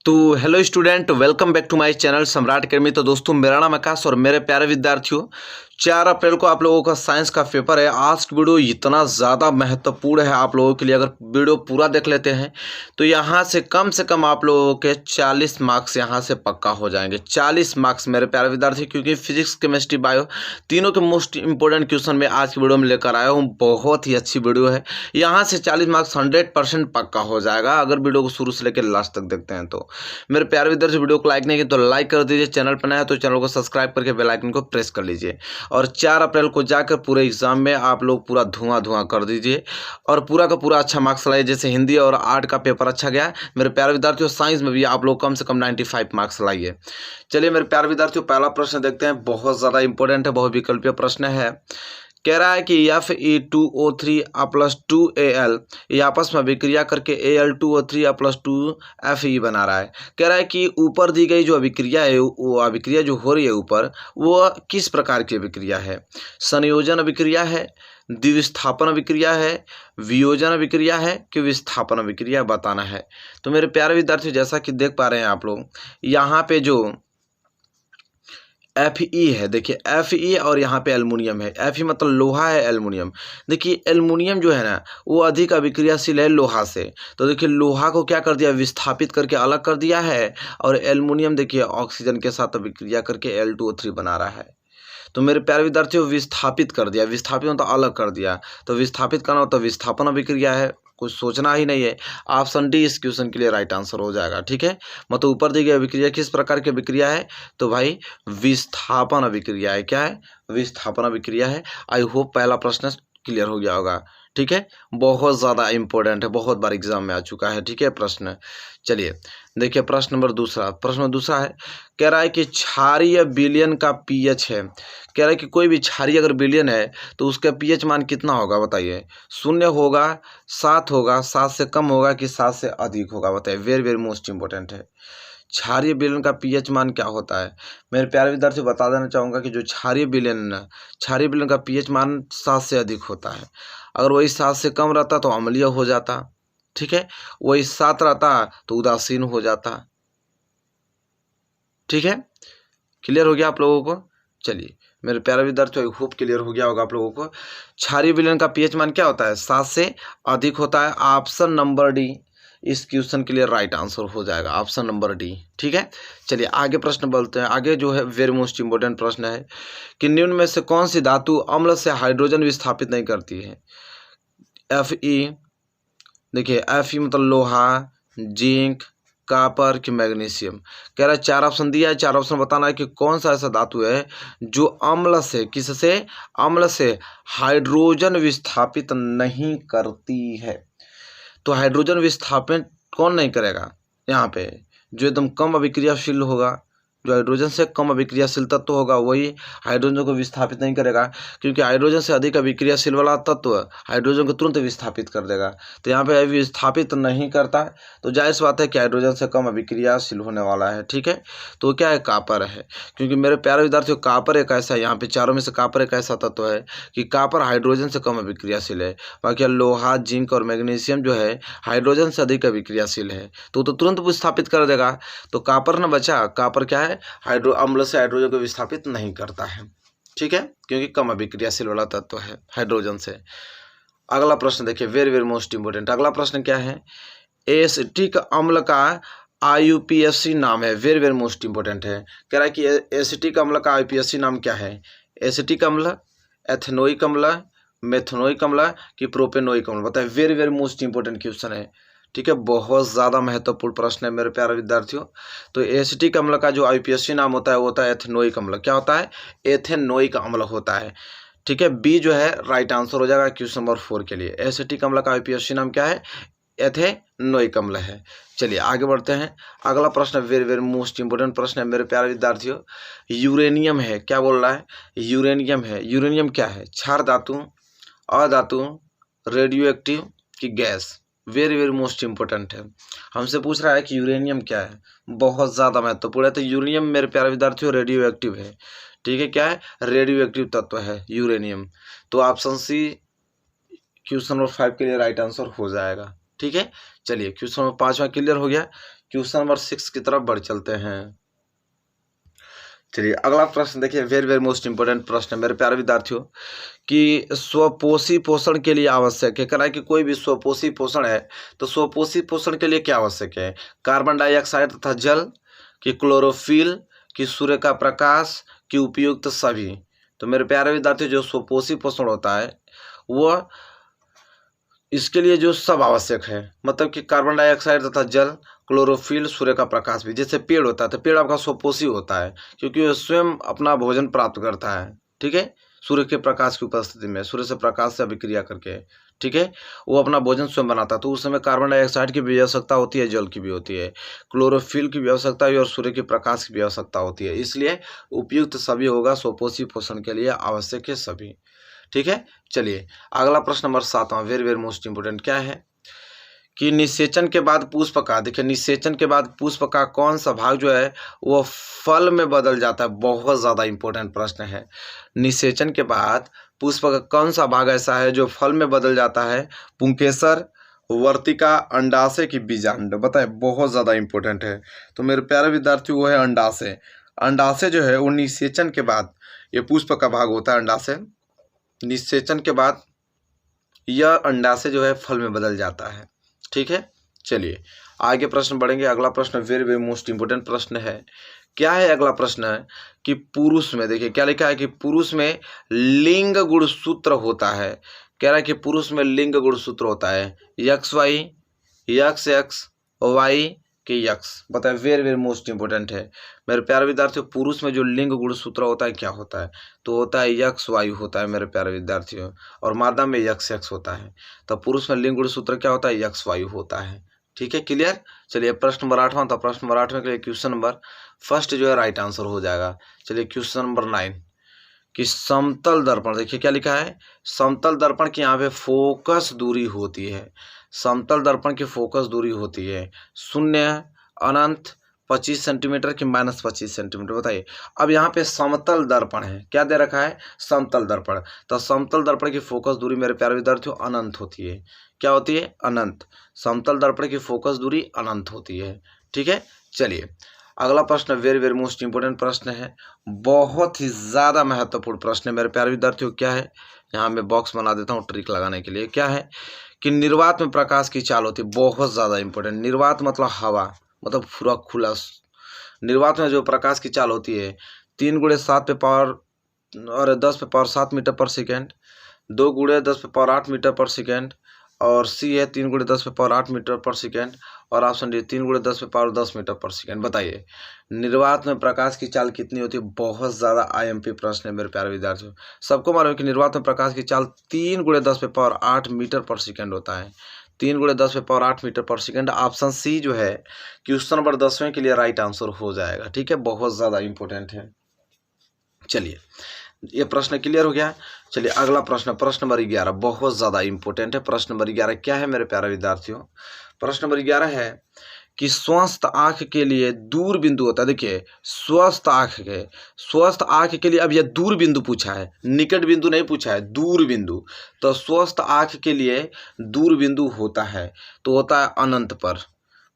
तो hello student, welcome back to my channel Samrat academy. तो दोस्तों, मेरा नाम आकाश और मेरे प्यारे विद्यार्थियों, 4 अप्रैल को आप लोगों का साइंस का पेपर है। आज की वीडियो इतना ज़्यादा महत्वपूर्ण है आप लोगों के लिए। अगर वीडियो पूरा देख लेते हैं तो यहाँ से कम आप लोगों के 40 मार्क्स यहाँ से पक्का हो जाएंगे। 40 मार्क्स मेरे प्यारे विद्यार्थी, क्योंकि फिजिक्स, केमिस्ट्री, बायो तीनों के मोस्ट इंपॉर्टेंट क्वेश्चन में आज की वीडियो में लेकर आया हूँ। बहुत ही अच्छी वीडियो है। यहाँ से 40 मार्क्स 100% पक्का हो जाएगा अगर वीडियो को शुरू से लेकर लास्ट तक देखते हैं तो। मेरे प्यारे विद्यार्थी, वीडियो को लाइक नहीं किया तो लाइक कर दीजिए, चैनल पर नया है तो चैनल को सब्सक्राइब करके बेल आइकन को प्रेस कर लीजिए। और 4 अप्रैल को जाकर पूरे एग्जाम में आप लोग पूरा धुआं कर दीजिए और पूरा का पूरा अच्छा मार्क्स लाइए। जैसे हिंदी और आर्ट का पेपर अच्छा गया मेरे प्यारे विद्यार्थियों, साइंस में भी आप लोग कम से कम 95 मार्क्स लाइए। चलिए मेरे प्यारे विद्यार्थियों, पहला प्रश्न देखते हैं। बहुत ज़्यादा इंपॉर्टेंट है, बहुविकल्पीय प्रश्न है। कह रहा है कि Fe2O3 प्लस 2Al ये आपस में अभिक्रिया करके Al2O3 प्लस 2Fe बना रहा है। कह रहा है कि ऊपर दी गई जो अभिक्रिया है, वो अभिक्रिया जो हो रही है ऊपर, वो किस प्रकार की अभिक्रिया है? संयोजन अभिक्रिया है, द्विविस्थापन अभिक्रिया है, वियोजन अभिक्रिया है कि विस्थापन अभिक्रिया बताना है। तो मेरे प्यारे विद्यार्थी, जैसा कि देख पा रहे हैं आप लोग, यहाँ पे जो Fe है, देखिए Fe और यहाँ पे एल्युमिनियम है। Fe मतलब लोहा है, एल्युमिनियम। देखिए एल्युमिनियम जो है ना, वो अधिक अभिक्रियाशील है लोहा से। तो देखिए लोहा को क्या कर दिया, विस्थापित करके अलग कर दिया है। और एल्युमिनियम देखिए ऑक्सीजन के साथ अभिक्रिया करके Al2O3 बना रहा है। तो मेरे प्यारे विद्यार्थियों, विस्थापित कर दिया, विस्थापित मतलब अलग कर दिया। तो विस्थापित करना मतलब विस्थापन अभिक्रिया है, कुछ सोचना ही नहीं है। ऑप्शन डी इस क्वेश्चन के लिए राइट आंसर हो जाएगा। ठीक है, मतलब ऊपर दी गई अभिक्रिया किस प्रकार की अभिक्रिया है? तो भाई विस्थापन अभिक्रिया है। क्या है? विस्थापन अभिक्रिया है। आई होप पहला प्रश्न क्लियर हो गया होगा। ठीक है, बहुत ज़्यादा इंपॉर्टेंट है, बहुत बार एग्जाम में आ चुका है। ठीक है प्रश्न, चलिए देखिए प्रश्न नंबर दूसरा। प्रश्न दूसरा है, कह रहा है कि क्षारीय विलयन का पीएच है। कह रहा है कि कोई भी क्षारीय अगर विलयन है तो उसका पीएच मान कितना होगा बताइए? 0 होगा, 7 होगा, 7 से कम होगा कि 7 से अधिक होगा? बताइए, वेरी वेरी मोस्ट इंपॉर्टेंट है। क्षारीय विलयन का पीएच मान क्या होता है? मेरे प्यारे विद्यार्थी, बता देना चाहूँगा कि जो क्षारीय विलयन का पीएच मान 7 से अधिक होता है। अगर वही 7 से कम रहता तो अम्लीय हो जाता। ठीक है, वही 7 रहता तो उदासीन हो जाता। ठीक है, क्लियर हो गया आप लोगों को? चलिए मेरे प्यारे विद्यार्थी, आई होप क्लियर हो गया होगा आप लोगों को। क्षारीय विलयन का पीएच मान क्या होता है? 7 से अधिक होता है। ऑप्शन नंबर डी इस क्वेश्चन के लिए राइट आंसर हो जाएगा, ऑप्शन नंबर डी। ठीक है, चलिए आगे प्रश्न बोलते हैं। आगे जो है वेरी मोस्ट इंपॉर्टेंट प्रश्न है कि निम्न में से कौन सी धातु अम्ल से हाइड्रोजन विस्थापित नहीं करती है? Fe, देखिए Fe मतलब लोहा, जिंक, कॉपर कि मैग्नीशियम। कह रहा है 4 ऑप्शन दिया है, 4 ऑप्शन बताना है कि कौन सा ऐसा धातु है जो अम्ल से, किससे? अम्ल से हाइड्रोजन विस्थापित नहीं करती है। तो हाइड्रोजन विस्थापित कौन नहीं करेगा? यहाँ पे जो एकदम कम अभिक्रियाशील होगा, जो हाइड्रोजन से कम अभिक्रियाशील तत्व होगा, वही हाइड्रोजन को विस्थापित नहीं करेगा। क्योंकि हाइड्रोजन से अधिक अभिक्रियाशील वाला तत्व हाइड्रोजन को तुरंत विस्थापित कर देगा। तो यहाँ पे विस्थापित नहीं करता, तो जाहिर सी बात है कि हाइड्रोजन से कम अभिक्रियाशील होने वाला है। ठीक है, तो क्या है? कॉपर है। क्योंकि मेरे प्यारे विद्यार्थियों, कॉपर एक ऐसा है, यहाँ पे चारों में से कॉपर एक ऐसा तत्व है कि कॉपर हाइड्रोजन से कम अभिक्रियाशील है। बाकी लोहा, जिंक और मैग्नीशियम जो है हाइड्रोजन से अधिक अभिक्रियाशील है, तो तुरंत विस्थापित कर देगा। तो कॉपर न बचा, कॉपर क्या है? अम्ल से हाइड्रोजन को विस्थापित नहीं करता है। ठीक है, क्योंकि कम अभिक्रियाशील वाला तत्व है हाइड्रोजन से। अगला प्रश्न देखिए, वेरी वेरी मोस्ट इंपोर्टेंट। अगला प्रश्न क्या है? एसिटिक अम्ल का IUPAC नाम है। वेरी वेरी मोस्ट इंपोर्टेंट है। कह रहा है कि एसिटिक अम्ल का IUPAC नाम क्या है? एसिटिक अम्ल, एथेनोइक अम्ल, मेथनोइक अम्ल कि प्रोपेनोइक अम्ल? बताए, very very most important question है। ठीक है, बहुत ज़्यादा महत्वपूर्ण प्रश्न है मेरे प्यारे विद्यार्थियों। तो एसिटिक अम्ल का जो IUPAC नाम होता है वो होता है एथेनोइक अम्ल। क्या होता है? एथेनोइक अम्ल होता है। ठीक है, बी जो है राइट आंसर हो जाएगा क्वेश्चन नंबर 4 के लिए। एसिटिक अम्ल का IUPAC नाम क्या है? एथेनोइक अम्ल है। चलिए आगे बढ़ते हैं। अगला प्रश्न वेरी वेरी मोस्ट इंपोर्टेंट प्रश्न है मेरे प्यारे विद्यार्थियों। यूरेनियम है। क्या बोल रहा है? यूरेनियम है। यूरेनियम क्या है? क्षार धातु, अधातु, रेडियो एक्टिव कि gas? Very very most important है। हमसे पूछ रहा है कि यूरेनियम क्या है, बहुत ज़्यादा महत्वपूर्ण है। तो यूरेनियम मेरे प्यारे विद्यार्थियों रेडियो एक्टिव है। ठीक है, क्या है? रेडियो एक्टिव तत्व है यूरेनियम। तो ऑप्शन सी क्वेश्चन नंबर 5 के लिए राइट आंसर हो जाएगा। ठीक है, चलिए क्वेश्चन नंबर 5वां क्लियर हो गया। क्वेश्चन नंबर 6 की तरफ बढ़ चलते हैं। चलिए अगला प्रश्न देखिए, वेरी वेरी मोस्ट इंपोर्टेंट प्रश्न है मेरे प्यारे विद्यार्थियों, कि स्वपोषी पोषण के लिए आवश्यक है, कह रहा है कि कोई भी स्वपोषी पोषण है तो स्वपोषी पोषण के लिए क्या आवश्यक है? कार्बन डाइऑक्साइड तथा जल, कि क्लोरोफिल, कि सूर्य का प्रकाश, कि उपयुक्त सभी। तो मेरे प्यारे विद्यार्थियों, जो स्वपोषी पोषण होता है वह इसके लिए जो सब आवश्यक है, मतलब कि कार्बन डाइऑक्साइड तथा जल, क्लोरोफिल, सूर्य का प्रकाश भी। जैसे पेड़ होता है तो पेड़ आपका स्वपोषी होता है क्योंकि वह स्वयं अपना भोजन प्राप्त करता है, ठीक है, सूर्य के प्रकाश की उपस्थिति में, सूर्य से प्रकाश से अभिक्रिया करके, ठीक है, वो अपना भोजन स्वयं बनाता है। तो उस समय कार्बन डाइऑक्साइड की भी आवश्यकता होती है, जल की भी होती है, क्लोरोफिल की भी आवश्यकता है और सूर्य के प्रकाश की भी आवश्यकता होती है। इसलिए उपयुक्त सभी होगा, स्वपोषी पोषण के लिए आवश्यक है सभी, ठीक है। चलिए अगला प्रश्न नंबर 7वां, वेरी वेरी मोस्ट इंपोर्टेंट, क्या है कि निषेचन के बाद पुष्प का, देखिए निषेचन के बाद पुष्प का कौन सा भाग जो है वो फल में बदल जाता है? बहुत ज़्यादा इंपॉर्टेंट प्रश्न है। निषेचन के बाद पुष्प का कौन सा भाग ऐसा है जो फल में बदल जाता है? पुंकेसर, वर्तिका, अंडाशय की बीजांड, बताए, बहुत ज़्यादा इंपॉर्टेंट है। तो मेरे प्यारे विद्यार्थियों, वो है अंडाशय। अंडाशय जो है वो निषेचन के बाद, ये पुष्प का भाग होता है अंडाशय, निषेचन के बाद यह अंडाशय जो है फल में बदल जाता है, ठीक है। चलिए आगे प्रश्न बढ़ेंगे। अगला प्रश्न वेरी वेरी मोस्ट इंपोर्टेंट प्रश्न है, क्या है अगला प्रश्न है कि पुरुष में, देखिए क्या लिखा है कि पुरुष में लिंग गुणसूत्र होता है। कह रहा है कि पुरुष में लिंग गुणसूत्र होता है, X Y, X X, Y के यक्स, बताए, वेरी वेरी मोस्ट इंपोर्टेंट है मेरे प्यारे विद्यार्थियों। पुरुष में जो लिंग गुणसूत्र होता है क्या होता है? तो होता है यक्स वायु होता है मेरे प्यारे विद्यार्थियों, और मादा में यक्स एक्स होता है। तो पुरुष में लिंग गुणसूत्र क्या होता है? यक्स वायु होता है, ठीक है, क्लियर। चलिए प्रश्न नंबर 8वां, तो प्रश्न नंबर 8वें के लिए क्वेश्चन नंबर फर्स्ट जो है राइट आंसर हो जाएगा। चलिए क्वेश्चन नंबर 9, कि समतल दर्पण, देखिए क्या लिखा है, समतल दर्पण की यहाँ पे फोकस दूरी होती है, समतल दर्पण की फोकस दूरी होती है 0, अनंत, 25 सेंटीमीटर की -25 सेंटीमीटर, बताइए। अब यहाँ पे समतल दर्पण है, क्या दे रखा है? समतल दर्पण। तो समतल दर्पण की फोकस दूरी मेरे प्यारे विद्यार्थियों अनंत होती है, क्या होती है? अनंत। समतल दर्पण की फोकस दूरी अनंत होती है, ठीक है। चलिए अगला प्रश्न वेरी वेरी मोस्ट इंपोर्टेंट प्रश्न है, बहुत ही ज़्यादा महत्वपूर्ण प्रश्न है मेरे प्यारे विद्यार्थियों। क्या है? यहाँ मैं बॉक्स बना देता हूँ ट्रिक लगाने के लिए। क्या है कि निर्वात में प्रकाश की चाल होती है, बहुत ज़्यादा इंपॉर्टेंट। निर्वात मतलब हवा, मतलब पूरा खुला। निर्वात में जो प्रकाश की चाल होती है 3 × 7 पे पावर और 10 पे पावर 7 मीटर पर सेकेंड, 2 × 10 पे पावर 8 मीटर पर सेकेंड, और सी है 3 × 10 पे पावर 8 मीटर पर सेकेंड, और ऑप्शन डी 3 × 10 पे पावर 10 मीटर पर सेकेंड। बताइए निर्वात में प्रकाश की चाल कितनी होती है? बहुत ज़्यादा आईएमपी प्रश्न है मेरे प्यारे विद्यार्थियों। सबको मालूम है कि निर्वात में प्रकाश की चाल 3 × 10 पे पावर 8 मीटर पर सेकेंड होता है, 3 × 10 पे पावर 8 मीटर पर सेकेंड। ऑप्शन सी जो है क्वेश्चन नंबर 10वें के लिए राइट आंसर हो जाएगा, ठीक है, बहुत ज़्यादा इंपॉर्टेंट है। चलिए ये प्रश्न क्लियर हो गया। चलिए अगला प्रश्न, प्रश्न नंबर 11, बहुत ज़्यादा इंपॉर्टेंट है। प्रश्न नंबर 11 क्या है मेरे प्यारे विद्यार्थियों? प्रश्न नंबर 11 है कि स्वस्थ आँख के लिए दूर बिंदु होता है। देखिए स्वस्थ आँख के लिए, अब यह दूर बिंदु पूछा है, निकट बिंदु नहीं पूछा है, दूर बिंदु। तो स्वस्थ आँख के लिए दूर बिंदु होता है, तो होता है अनंत पर,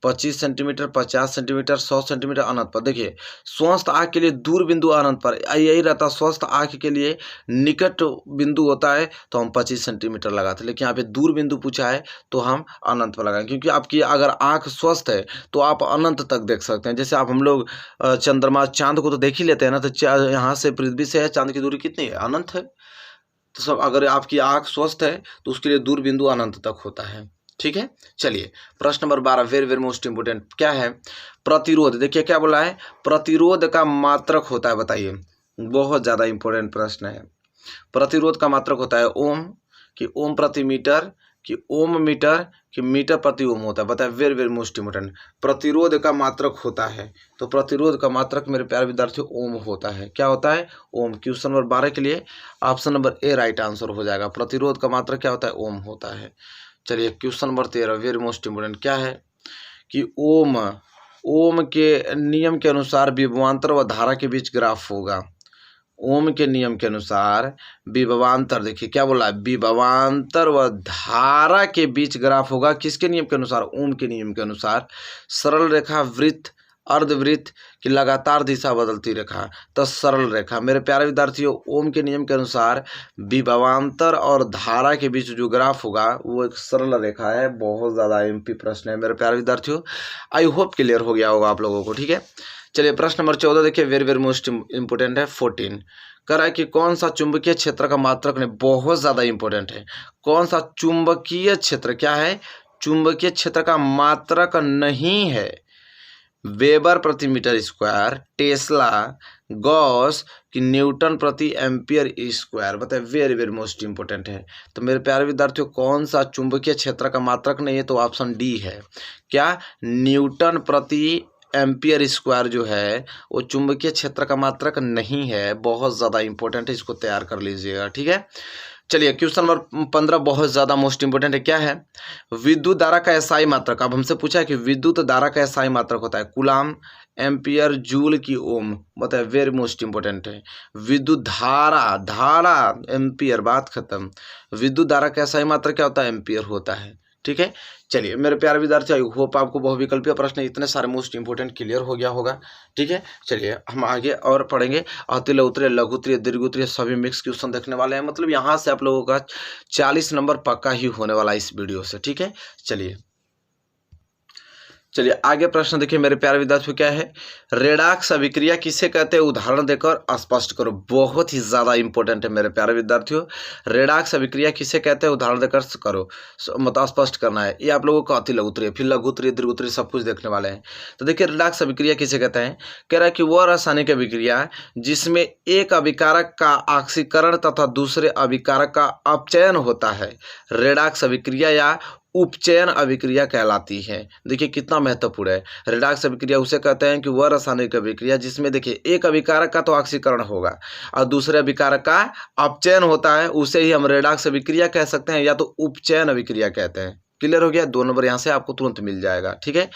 25 सेंटीमीटर, 50 सेंटीमीटर, 100 सेंटीमीटर अनंत पर। देखिए स्वस्थ आँख के लिए दूर बिंदु अनंत पर, यही रहता। स्वस्थ आँख के लिए निकट बिंदु होता है तो हम 25 सेंटीमीटर लगाते, लेकिन यहाँ पे दूर बिंदु पूछा है तो हम अनंत पर लगाएंगे, क्योंकि आपकी अगर आँख स्वस्थ है तो आप अनंत तक देख सकते हैं। जैसे आप हम लोग चंद्रमा चांद को तो देख ही लेते हैं ना, तो यहाँ से पृथ्वी से है चांद की दूरी कितनी है? अनंत है। तो सब अगर आपकी आँख स्वस्थ है तो उसके लिए दूर बिंदु अनंत तक होता है, ठीक है। चलिए प्रश्न number 12 very very most important, क्या है? प्रतिरोध। देखिए क्या बोला है, प्रतिरोध का मात्रक होता है, बताइए, बहुत ज़्यादा इंपॉर्टेंट प्रश्न है। प्रतिरोध का मात्रक होता है ओम, कि ओम प्रति मीटर, कि ओम मीटर, कि मीटर प्रति ओम होता है, बताए, वेरी वेरी मोस्ट इंपोर्टेंट। प्रतिरोध का मात्रक होता है, तो प्रतिरोध का मात्रक मेरे प्यारे विद्यार्थियों ओम होता है। क्या होता है? ओम। क्वेश्चन नंबर 12 के लिए option number A right answer हो जाएगा। प्रतिरोध का मात्रक क्या होता है? ओम होता है। चलिए question number 13 very most important, क्या है कि ओम के नियम के अनुसार विभवांतर व धारा के बीच ग्राफ होगा। ओम के नियम के अनुसार विभवांतर, देखिए क्या बोला है, विभवांतर व धारा के बीच ग्राफ होगा किसके नियम के अनुसार, ओम के नियम के अनुसार। सरल रेखा, वृत्त, अर्धवृत्त की लगातार दिशा बदलती रेखा, तो सरल रेखा। मेरे प्यारे विद्यार्थियों, ओम के नियम के अनुसार विभवांतर और धारा के बीच जो ग्राफ होगा वो एक सरल रेखा है। बहुत ज़्यादा एमपी प्रश्न है मेरे प्यारे विद्यार्थियों, आई होप क्लियर हो गया होगा आप लोगों को। ठीक है, चलिए प्रश्न नंबर 14 देखिए, वेरी वेरी मोस्ट इंपोर्टेंट है। 14 कह रहा है कि कौन सा चुंबकीय क्षेत्र का मात्रक नहीं, बहुत ज़्यादा इंपॉर्टेंट है। कौन सा चुंबकीय क्षेत्र, क्या है, चुंबकीय क्षेत्र का मात्रक नहीं है। वेबर प्रति मीटर स्क्वायर, टेस्ला, गॉस कि न्यूटन प्रति एम्पियर स्क्वायर, बताए, वेरी वेरी मोस्ट इंपोर्टेंट है। तो मेरे प्यारे विद्यार्थियों, कौन सा चुंबकीय क्षेत्र का मात्रक नहीं है, तो ऑप्शन डी है, क्या, न्यूटन प्रति एम्पियर स्क्वायर जो है वो चुंबकीय क्षेत्र का मात्रक नहीं है। बहुत ज़्यादा इंपॉर्टेंट है, इसको तैयार कर लीजिएगा। ठीक है, चलिए क्वेश्चन नंबर 15 बहुत ज़्यादा मोस्ट इंपोर्टेंट है। क्या है, विद्युत धारा का एसआई मात्रक। अब हमसे पूछा है कि विद्युत धारा का एसआई मात्रक होता है कूलाम, एम्पियर, जूल की ओम, बताए, वेरी मोस्ट इंपोर्टेंट है। विद्युत धारा, धारा एम्पियर, बात खत्म। विद्युत धारा का एसआई मात्रक क्या होता है, एम्पियर होता है। ठीक है, चलिए मेरे प्यारे विद्यार्थी, आई होप आपको बहुविकल्पीय प्रश्न इतने सारे मोस्ट इंपोर्टेंट क्लियर हो गया होगा। ठीक है, चलिए हम आगे और पढ़ेंगे। अतिल, उत्तरीय, लघु उत्तरीय, दीर्घ उत्तरीय सभी मिक्स क्वेश्चन देखने वाले हैं। मतलब यहाँ से आप लोगों का 40 नंबर पक्का ही होने वाला है इस वीडियो से। ठीक है, चलिए आगे प्रश्न देखिए मेरे प्यारे विद्यार्थियों, क्या है, रेडॉक्स अभिक्रिया किसे कहते हैं, उदाहरण देकर स्पष्ट करो। बहुत ही ज़्यादा इंपॉर्टेंट है मेरे प्यारे विद्यार्थियों, रेडॉक्स अभिक्रिया किसे कहते हैं, उदाहरण देकर करो, मतलब स्पष्ट करना है। ये आप लोगों को अति लघु उत्तरीय, फिर लघु उत्तरीय, दीर्घ उत्तरीय सब कुछ देखने वाले हैं। तो देखिए रेडॉक्स अभिक्रिया किसे कहते हैं, कह रहा है कि वह रासायनिक अभिक्रिया जिसमें एक अभिकारक का ऑक्सीकरण तथा दूसरे अभिकारक का अपचयन होता है, रेडॉक्स अभिक्रिया या उपचयन अभिक्रिया कहलाती है। देखिए कितना महत्वपूर्ण है। रेडॉक्स अभिक्रिया उसे कहते हैं कि वह रासायनिक अभिक्रिया जिसमें देखिए एक अभिकारक का तो ऑक्सीकरण होगा और दूसरे अभिकारक का अपचयन होता है, उसे ही हम रेडॉक्स अभिक्रिया कह सकते हैं या तो उपचयन अभिक्रिया कहते हैं। क्लियर हो गया, 2 नंबर यहाँ से आपको तुरंत मिल जाएगा। ठीक है,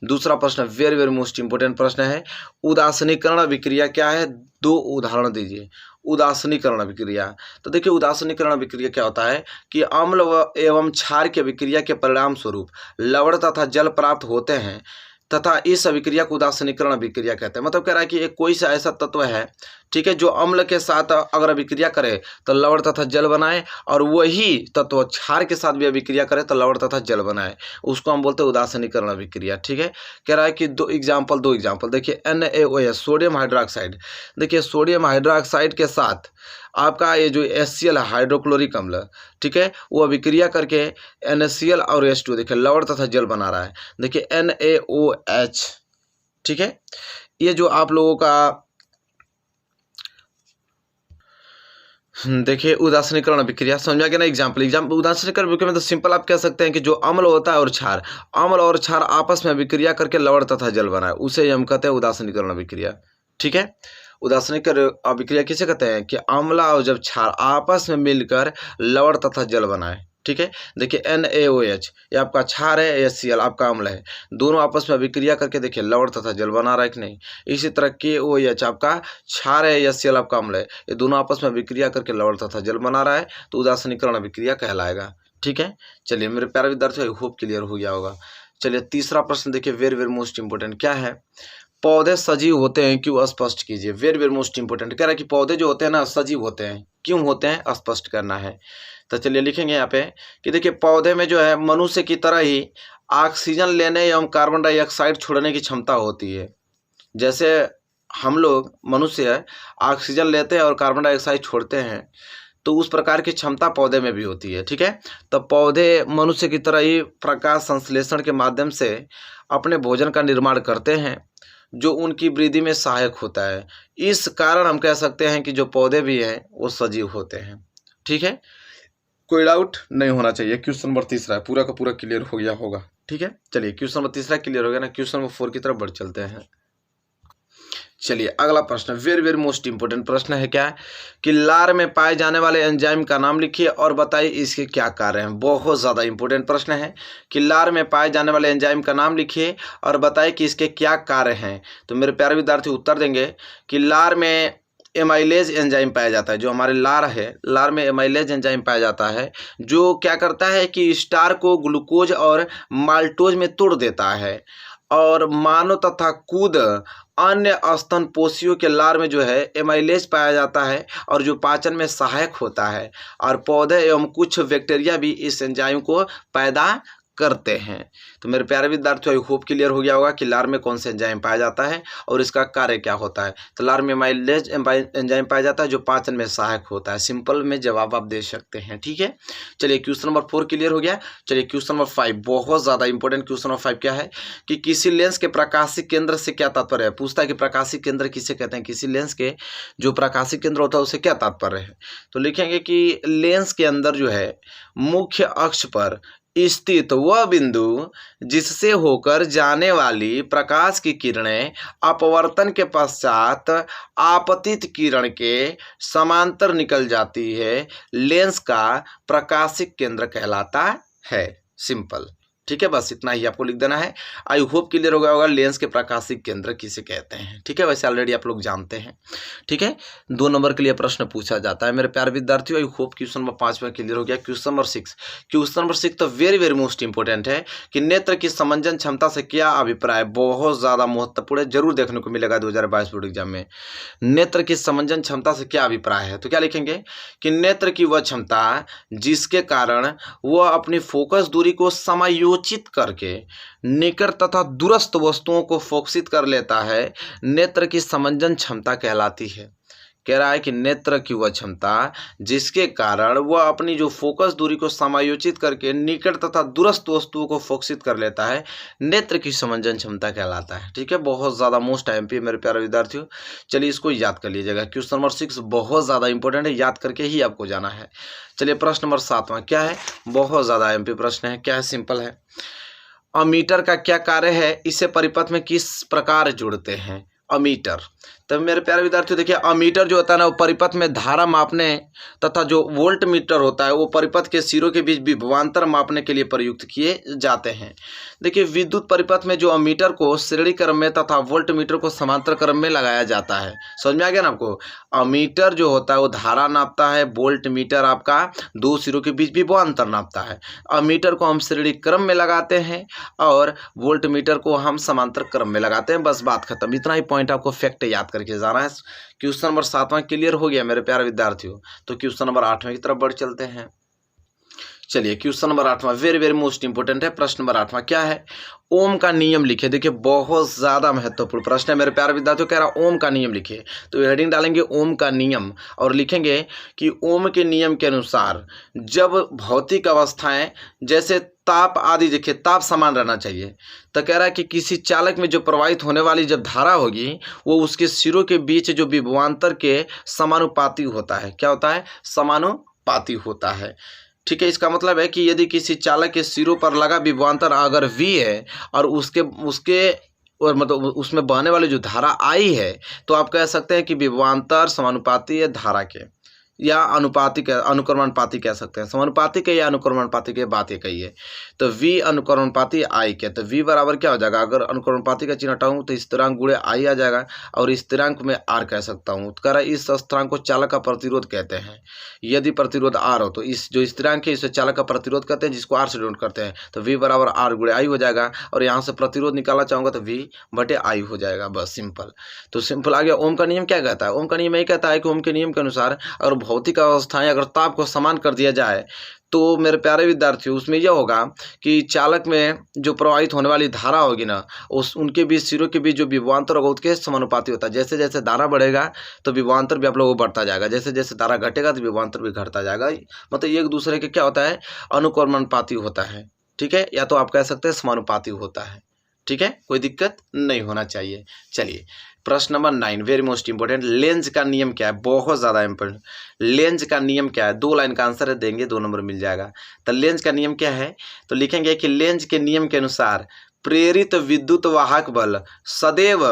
दूसरा प्रश्न वेरी वेरी मोस्ट इंपोर्टेंट प्रश्न है, उदासीनीकरण अभिक्रिया क्या है, 2 उदाहरण दीजिए। उदासीनीकरण अभिक्रिया, तो देखिए उदासीनीकरण अभिक्रिया क्या होता है कि अम्ल एवं क्षार की अभिक्रिया के परिणाम स्वरूप लवण तथा जल प्राप्त होते हैं तथा इस अभिक्रिया को उदासीनीकरण अभिक्रिया कहते हैं। मतलब कह रहा है कि एक कोई सा ऐसा तत्व है, ठीक है, जो अम्ल के साथ अगर अभिक्रिया करे तो लवण तथा जल बनाए, और वही तत्व क्षार के साथ भी अभिक्रिया करे तो लवण तथा जल बनाए, उसको हम बोलते हैं उदासीनीकरण अभिक्रिया। ठीक है, कह रहा है कि दो एग्जाम्पल देखिए, NaOH सोडियम हाइड्रोक्साइड, देखिए सोडियम हाइड्रोक्साइड के साथ आपका ये जो HCl है हाइड्रोक्लोरिक अम्ल, ठीक है, वो अभिक्रिया करके NaCl और H2 देखिए लवण तथा जल बना रहा है। देखिए NaOH, ठीक है, ये जो आप लोगों का देखिए उदासीनीकरण अभिक्रिया समझ में आ गया ना। एग्जाम्पल उदासीनीकरण अभिक्रिया में तो सिंपल आप कह सकते हैं कि जो अम्ल होता है और क्षार, अम्ल और क्षार आपस में अभिक्रिया करके लवण तथा जल बनाए, उसे हम कहते हैं उदासीनीकरण अभिक्रिया। ठीक है, उदासीनीकरण अभिक्रिया किसे कहते हैं कि अम्ल और जब क्षार आपस में मिलकर लवण तथा जल बनाए। ठीक है, देखिए NaOH ये आपका क्षार है, HCl आपका अम्ल है, दोनों आपस में अभिक्रिया करके देखिए लवण तथा जल बना रहा है कि नहीं। इसी तरह KOH आपका क्षार है, HCl आपका अम्ल है, ये दोनों आपस में अभिक्रिया करके लवण तथा जल बना रहा है, तो उदासीनीकरण अभिक्रिया कहलाएगा। ठीक है, चलिए मेरे प्यारे विद्यार्थियों, आई होप क्लियर हो गया होगा। चलिए तीसरा प्रश्न देखिए, वेरी वेरी मोस्ट इंपोर्टेंट, क्या है, पौधे सजीव होते हैं क्यों, स्पष्ट कीजिए। वेरी वेरी मोस्ट इंपोर्टेंट, कह रहा है कि पौधे जो होते हैं ना सजीव होते हैं, क्यों होते हैं, स्पष्ट करना है। तो चलिए लिखेंगे यहाँ पे कि देखिए पौधे में जो है मनुष्य की तरह ही ऑक्सीजन लेने एवं कार्बन डाइऑक्साइड छोड़ने की क्षमता होती है। जैसे हम लोग मनुष्य ऑक्सीजन लेते हैं और कार्बन डाइऑक्साइड छोड़ते हैं, तो उस प्रकार की क्षमता पौधे में भी होती है। ठीक है, तो पौधे मनुष्य की तरह ही प्रकाश संश्लेषण के माध्यम से अपने भोजन का निर्माण करते हैं, जो उनकी वृद्धि में सहायक होता है। इस कारण हम कह सकते हैं कि जो पौधे भी हैं वो सजीव होते हैं। ठीक है, कोई डाउट नहीं होना चाहिए। क्वेश्चन नंबर तीसरा है, पूरा का पूरा क्लियर हो गया होगा। ठीक है, चलिए क्वेश्चन नंबर तीसरा क्लियर हो गया ना, क्वेश्चन नंबर 4 की तरफ बढ़ चलते हैं। चलिए अगला प्रश्न वेरी वेरी मोस्ट इंपोर्टेंट प्रश्न है, क्या है कि लार में पाए जाने वाले एंजाइम का नाम लिखिए और बताइए इसके क्या कार्य हैं। बहुत ज़्यादा इंपॉर्टेंट प्रश्न है कि लार में पाए जाने वाले एंजाइम का नाम लिखिए और बताइए कि इसके क्या कार्य हैं। तो मेरे प्यारे विद्यार्थी उत्तर देंगे कि लार में एमाइलेज एंजाइम पाया जाता है। जो हमारे लार है, लार में एमाइलेज एंजाइम पाया जाता है, जो क्या करता है कि स्टार को ग्लूकोज और माल्टोज में तोड़ देता है और मानव तथा कूद अन्य स्तन पोषियों के लार में जो है एमाइलेज पाया जाता है और जो पाचन में सहायक होता है, और पौधे एवं कुछ बैक्टीरिया भी इस एंजाइम को पैदा करते हैं। तो मेरे प्यारे विद्यार्थियों, आई होप क्लियर हो गया होगा कि लार में कौन से एंजाइम पाया जाता है और इसका कार्य क्या होता है। तो लार में एमाइलेज एंजाइम पाया जाता है जो पाचन में सहायक होता है। सिंपल में जवाब आप दे सकते हैं, ठीक है। चलिए क्वेश्चन नंबर 4 क्लियर हो गया। चलिए क्वेश्चन नंबर 5, बहुत ज़्यादा इंपॉर्टेंट क्वेश्चन नंबर 5 क्या है कि किसी लेंस के प्रकाशिक केंद्र से क्या तात्पर्य है। पूछता है कि प्रकाशिक केंद्र किसे कहते हैं, किसी लेंस के जो प्रकाशिक केंद्र होता है उससे क्या तात्पर्य है। तो लिखेंगे कि लेंस के अंदर जो है मुख्य अक्ष पर स्थित वह बिंदु जिससे होकर जाने वाली प्रकाश की किरणें अपवर्तन के पश्चात आपतित किरण के समांतर निकल जाती है, लेंस का प्रकाशिक केंद्र कहलाता है। सिंपल, ठीक है। बस इतना ही आपको लिख देना है। आई होप क्लियर हो गया होगा लेंस के प्रकाशिक केंद्र किसे कहते हैं, ठीक है। वैसे ऑलरेडी आप लोग जानते हैं, ठीक है। 2 नंबर के लिए प्रश्न पूछा जाता है मेरे प्यारे विद्यार्थियों। आई होप क्वेश्चन नंबर 5 में क्लियर हो गया। क्वेश्चन नंबर 6, क्वेश्चन नंबर 6 तो वेरी वेरी मोस्ट इंपॉर्टेंट है कि नेत्र की समंजन क्षमता से क्या अभिप्राय। बहुत ज़्यादा महत्वपूर्ण है, जरूर देखने को मिलेगा 2022 बोर्ड एग्जाम में। नेत्र की समंजन क्षमता से क्या अभिप्राय है, तो क्या लिखेंगे कि नेत्र की वह क्षमता जिसके कारण वह अपनी फोकस दूरी को समायोजित करके निकट तथा दूरस्थ वस्तुओं को फोकसित कर लेता है, नेत्र की समंजन क्षमता कहलाती है। कह रहा है कि नेत्र की वह क्षमता जिसके कारण वह अपनी जो फोकस दूरी को समायोजित करके निकट तथा दूरस्थ वस्तुओं को फोकसित कर लेता है, नेत्र की समंजन क्षमता कहलाता है, ठीक है। बहुत ज़्यादा मोस्ट एमपी मेरे प्यारे विद्यार्थियों। चलिए इसको याद कर लीजिएगा। क्वेश्चन नंबर 6 बहुत ज़्यादा इंपॉर्टेंट है, याद करके ही आपको जाना है। चलिए प्रश्न नंबर 7वां क्या है, बहुत ज़्यादा एमपी प्रश्न है। क्या है, सिंपल है। अमीटर का क्या कार्य है, इसे परिपथ में किस प्रकार जुड़ते हैं। अमीटर, तब मेरे प्यारे विद्यार्थियों देखिए, अमीटर जो होता है ना, वो परिपथ में धारा मापने तथा जो वोल्ट मीटर होता है वो परिपथ के सिरों के बीच विभवांतर मापने के लिए प्रयुक्त किए जाते हैं। देखिए विद्युत परिपथ में जो अमीटर को श्रेणी क्रम में तथा वोल्ट मीटर को समांतर क्रम में लगाया जाता है। समझ में आ गया ना आपको। अमीटर जो होता है वो धारा नापता है, वोल्ट मीटर आपका दो सिरों के बीच विभवांतर नापता है। अमीटर को हम श्रेणी क्रम में लगाते हैं और वोल्ट मीटर को हम समांतर क्रम में लगाते हैं। बस बात खत्म। इतना ही पॉइंट आपको फैक्ट याद करके जाना है। क्वेश्चन नंबर 7वां क्लियर हो गया मेरे प्यारे विद्यार्थियों। तो क्वेश्चन नंबर 8वें की तरफ बढ़ चलते हैं। चलिए क्वेश्चन नंबर 8वां वेरी वेरी मोस्ट इंपोर्टेंट है। प्रश्न नंबर 8वां क्या है, ओम का नियम लिखे। देखिए बहुत ज़्यादा महत्वपूर्ण प्रश्न है मेरे प्यारे विद्यार्थियों। कह रहा ओम का नियम लिखे, तो हेडिंग डालेंगे ओम का नियम और लिखेंगे कि ओम के नियम के अनुसार जब भौतिक अवस्थाएं जैसे ताप आदि, देखिए ताप समान रहना चाहिए। तो कह रहा है कि किसी चालक में जो प्रवाहित होने वाली जब धारा होगी वो उसके सिरों के बीच जो विभवांतर के समानुपाती होता है। क्या होता है, समानुपाती होता है। ठीक है, इसका मतलब है कि यदि किसी चालक के सिरों पर लगा विभवांतर अगर V है और उसके और मतलब उसमें बहने वाली जो धारा I है, तो आप कह सकते हैं कि विभवांतर समानुपाती है धारा के, या अनुपातिक अनुक्रमणपाती कह सकते हैं। समानुपातिक है या अनुक्रमणपाती के, बात ये कही है। तो V अनुक्रमणपाती I के, तो V बराबर क्या हो जाएगा, अगर अनुक्रमणपाती का चिन्ह हटाऊं तो स्थिरांक गुणे I आ जाएगा और स्थिरांक में R कह सकता हूं। तो कह रहा है इस स्थिरांक को चालक का प्रतिरोध कहते हैं। यदि प्रतिरोध R हो तो इस जो स्थिरांक है इसे चालक का प्रतिरोध कहते हैं, जिसको R से डिनोट करते हैं। तो V बराबर R गुणे I हो जाएगा और यहाँ से प्रतिरोध निकालना चाहूँगा तो V बटे I हो जाएगा। बस सिंपल। तो सिंपल आ गया। ओम का नियम क्या कहता है, ओम का नियम यही कहता है कि ओम के नियम के अनुसार अगर भौतिक अवस्थाएं अगर ताप को समान कर दिया जाए तो मेरे प्यारे विद्यार्थियों उसमें यह होगा कि चालक में जो प्रवाहित होने वाली धारा होगी ना, उनके बीच सिरों के बीच जो विभवांतर होगा उसके समानुपाती होता है। जैसे जैसे धारा बढ़ेगा तो विभवांतर भी आप लोगों को बढ़ता जाएगा, जैसे जैसे धारा घटेगा तो विभवांतर भी घटता जाएगा। मतलब एक दूसरे के क्या होता है, अनुक्रमणपाती होता है। ठीक है, या तो आप कह सकते हैं समानुपाती होता है। ठीक है, कोई दिक्कत नहीं होना चाहिए। चलिए प्रश्न number 9 very most important, length का नियम क्या है, बहुत ज़्यादा इंपोर्टेंट। लेंज का नियम क्या है, 2 लाइन का आंसर है, देंगे 2 नंबर मिल जाएगा। तो लेंज का नियम क्या है, तो लिखेंगे कि लेंज के नियम के अनुसार प्रेरित विद्युत वाहक बल सदैव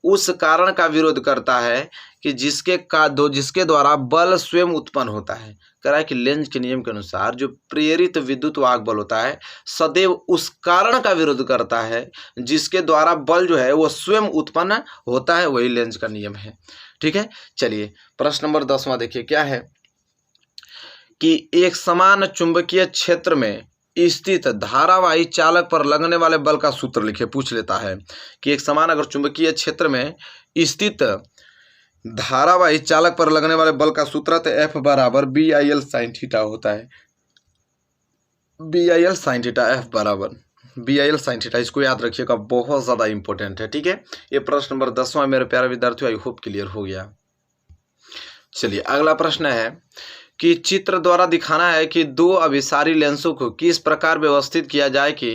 उस कारण का विरोध करता है कि जिसके द्वारा बल स्वयं उत्पन्न होता है। कह रहा है कि लेंज के नियम के अनुसार जो प्रेरित विद्युत वाहक बल होता है सदैव उस कारण का विरोध करता है जिसके द्वारा बल जो है वो स्वयं उत्पन्न होता है, वही लेंज का नियम है। ठीक है, चलिए प्रश्न नंबर 10वां देखिए क्या है कि एक समान चुंबकीय क्षेत्र में स्थित धारावाही चालक पर लगने वाले बल का सूत्र लिखे। पूछ लेता है कि एक समान अगर चुंबकीय क्षेत्र में स्थित धारावाही चालक पर लगने वाले बल का सूत्र तो F बराबर BIL sin थीटा होता है। BIL sin थीटा, F बराबर BIL sin थीटा, इसको याद रखिएगा, बहुत ज़्यादा इंपॉर्टेंट है। ठीक है, ये प्रश्न नंबर 10वां मेरे प्यारे विद्यार्थियों, आई होप क्लियर हो गया। चलिए अगला प्रश्न है कि चित्र द्वारा दिखाना है कि दो अभिसारी लेंसों को किस प्रकार व्यवस्थित किया जाए कि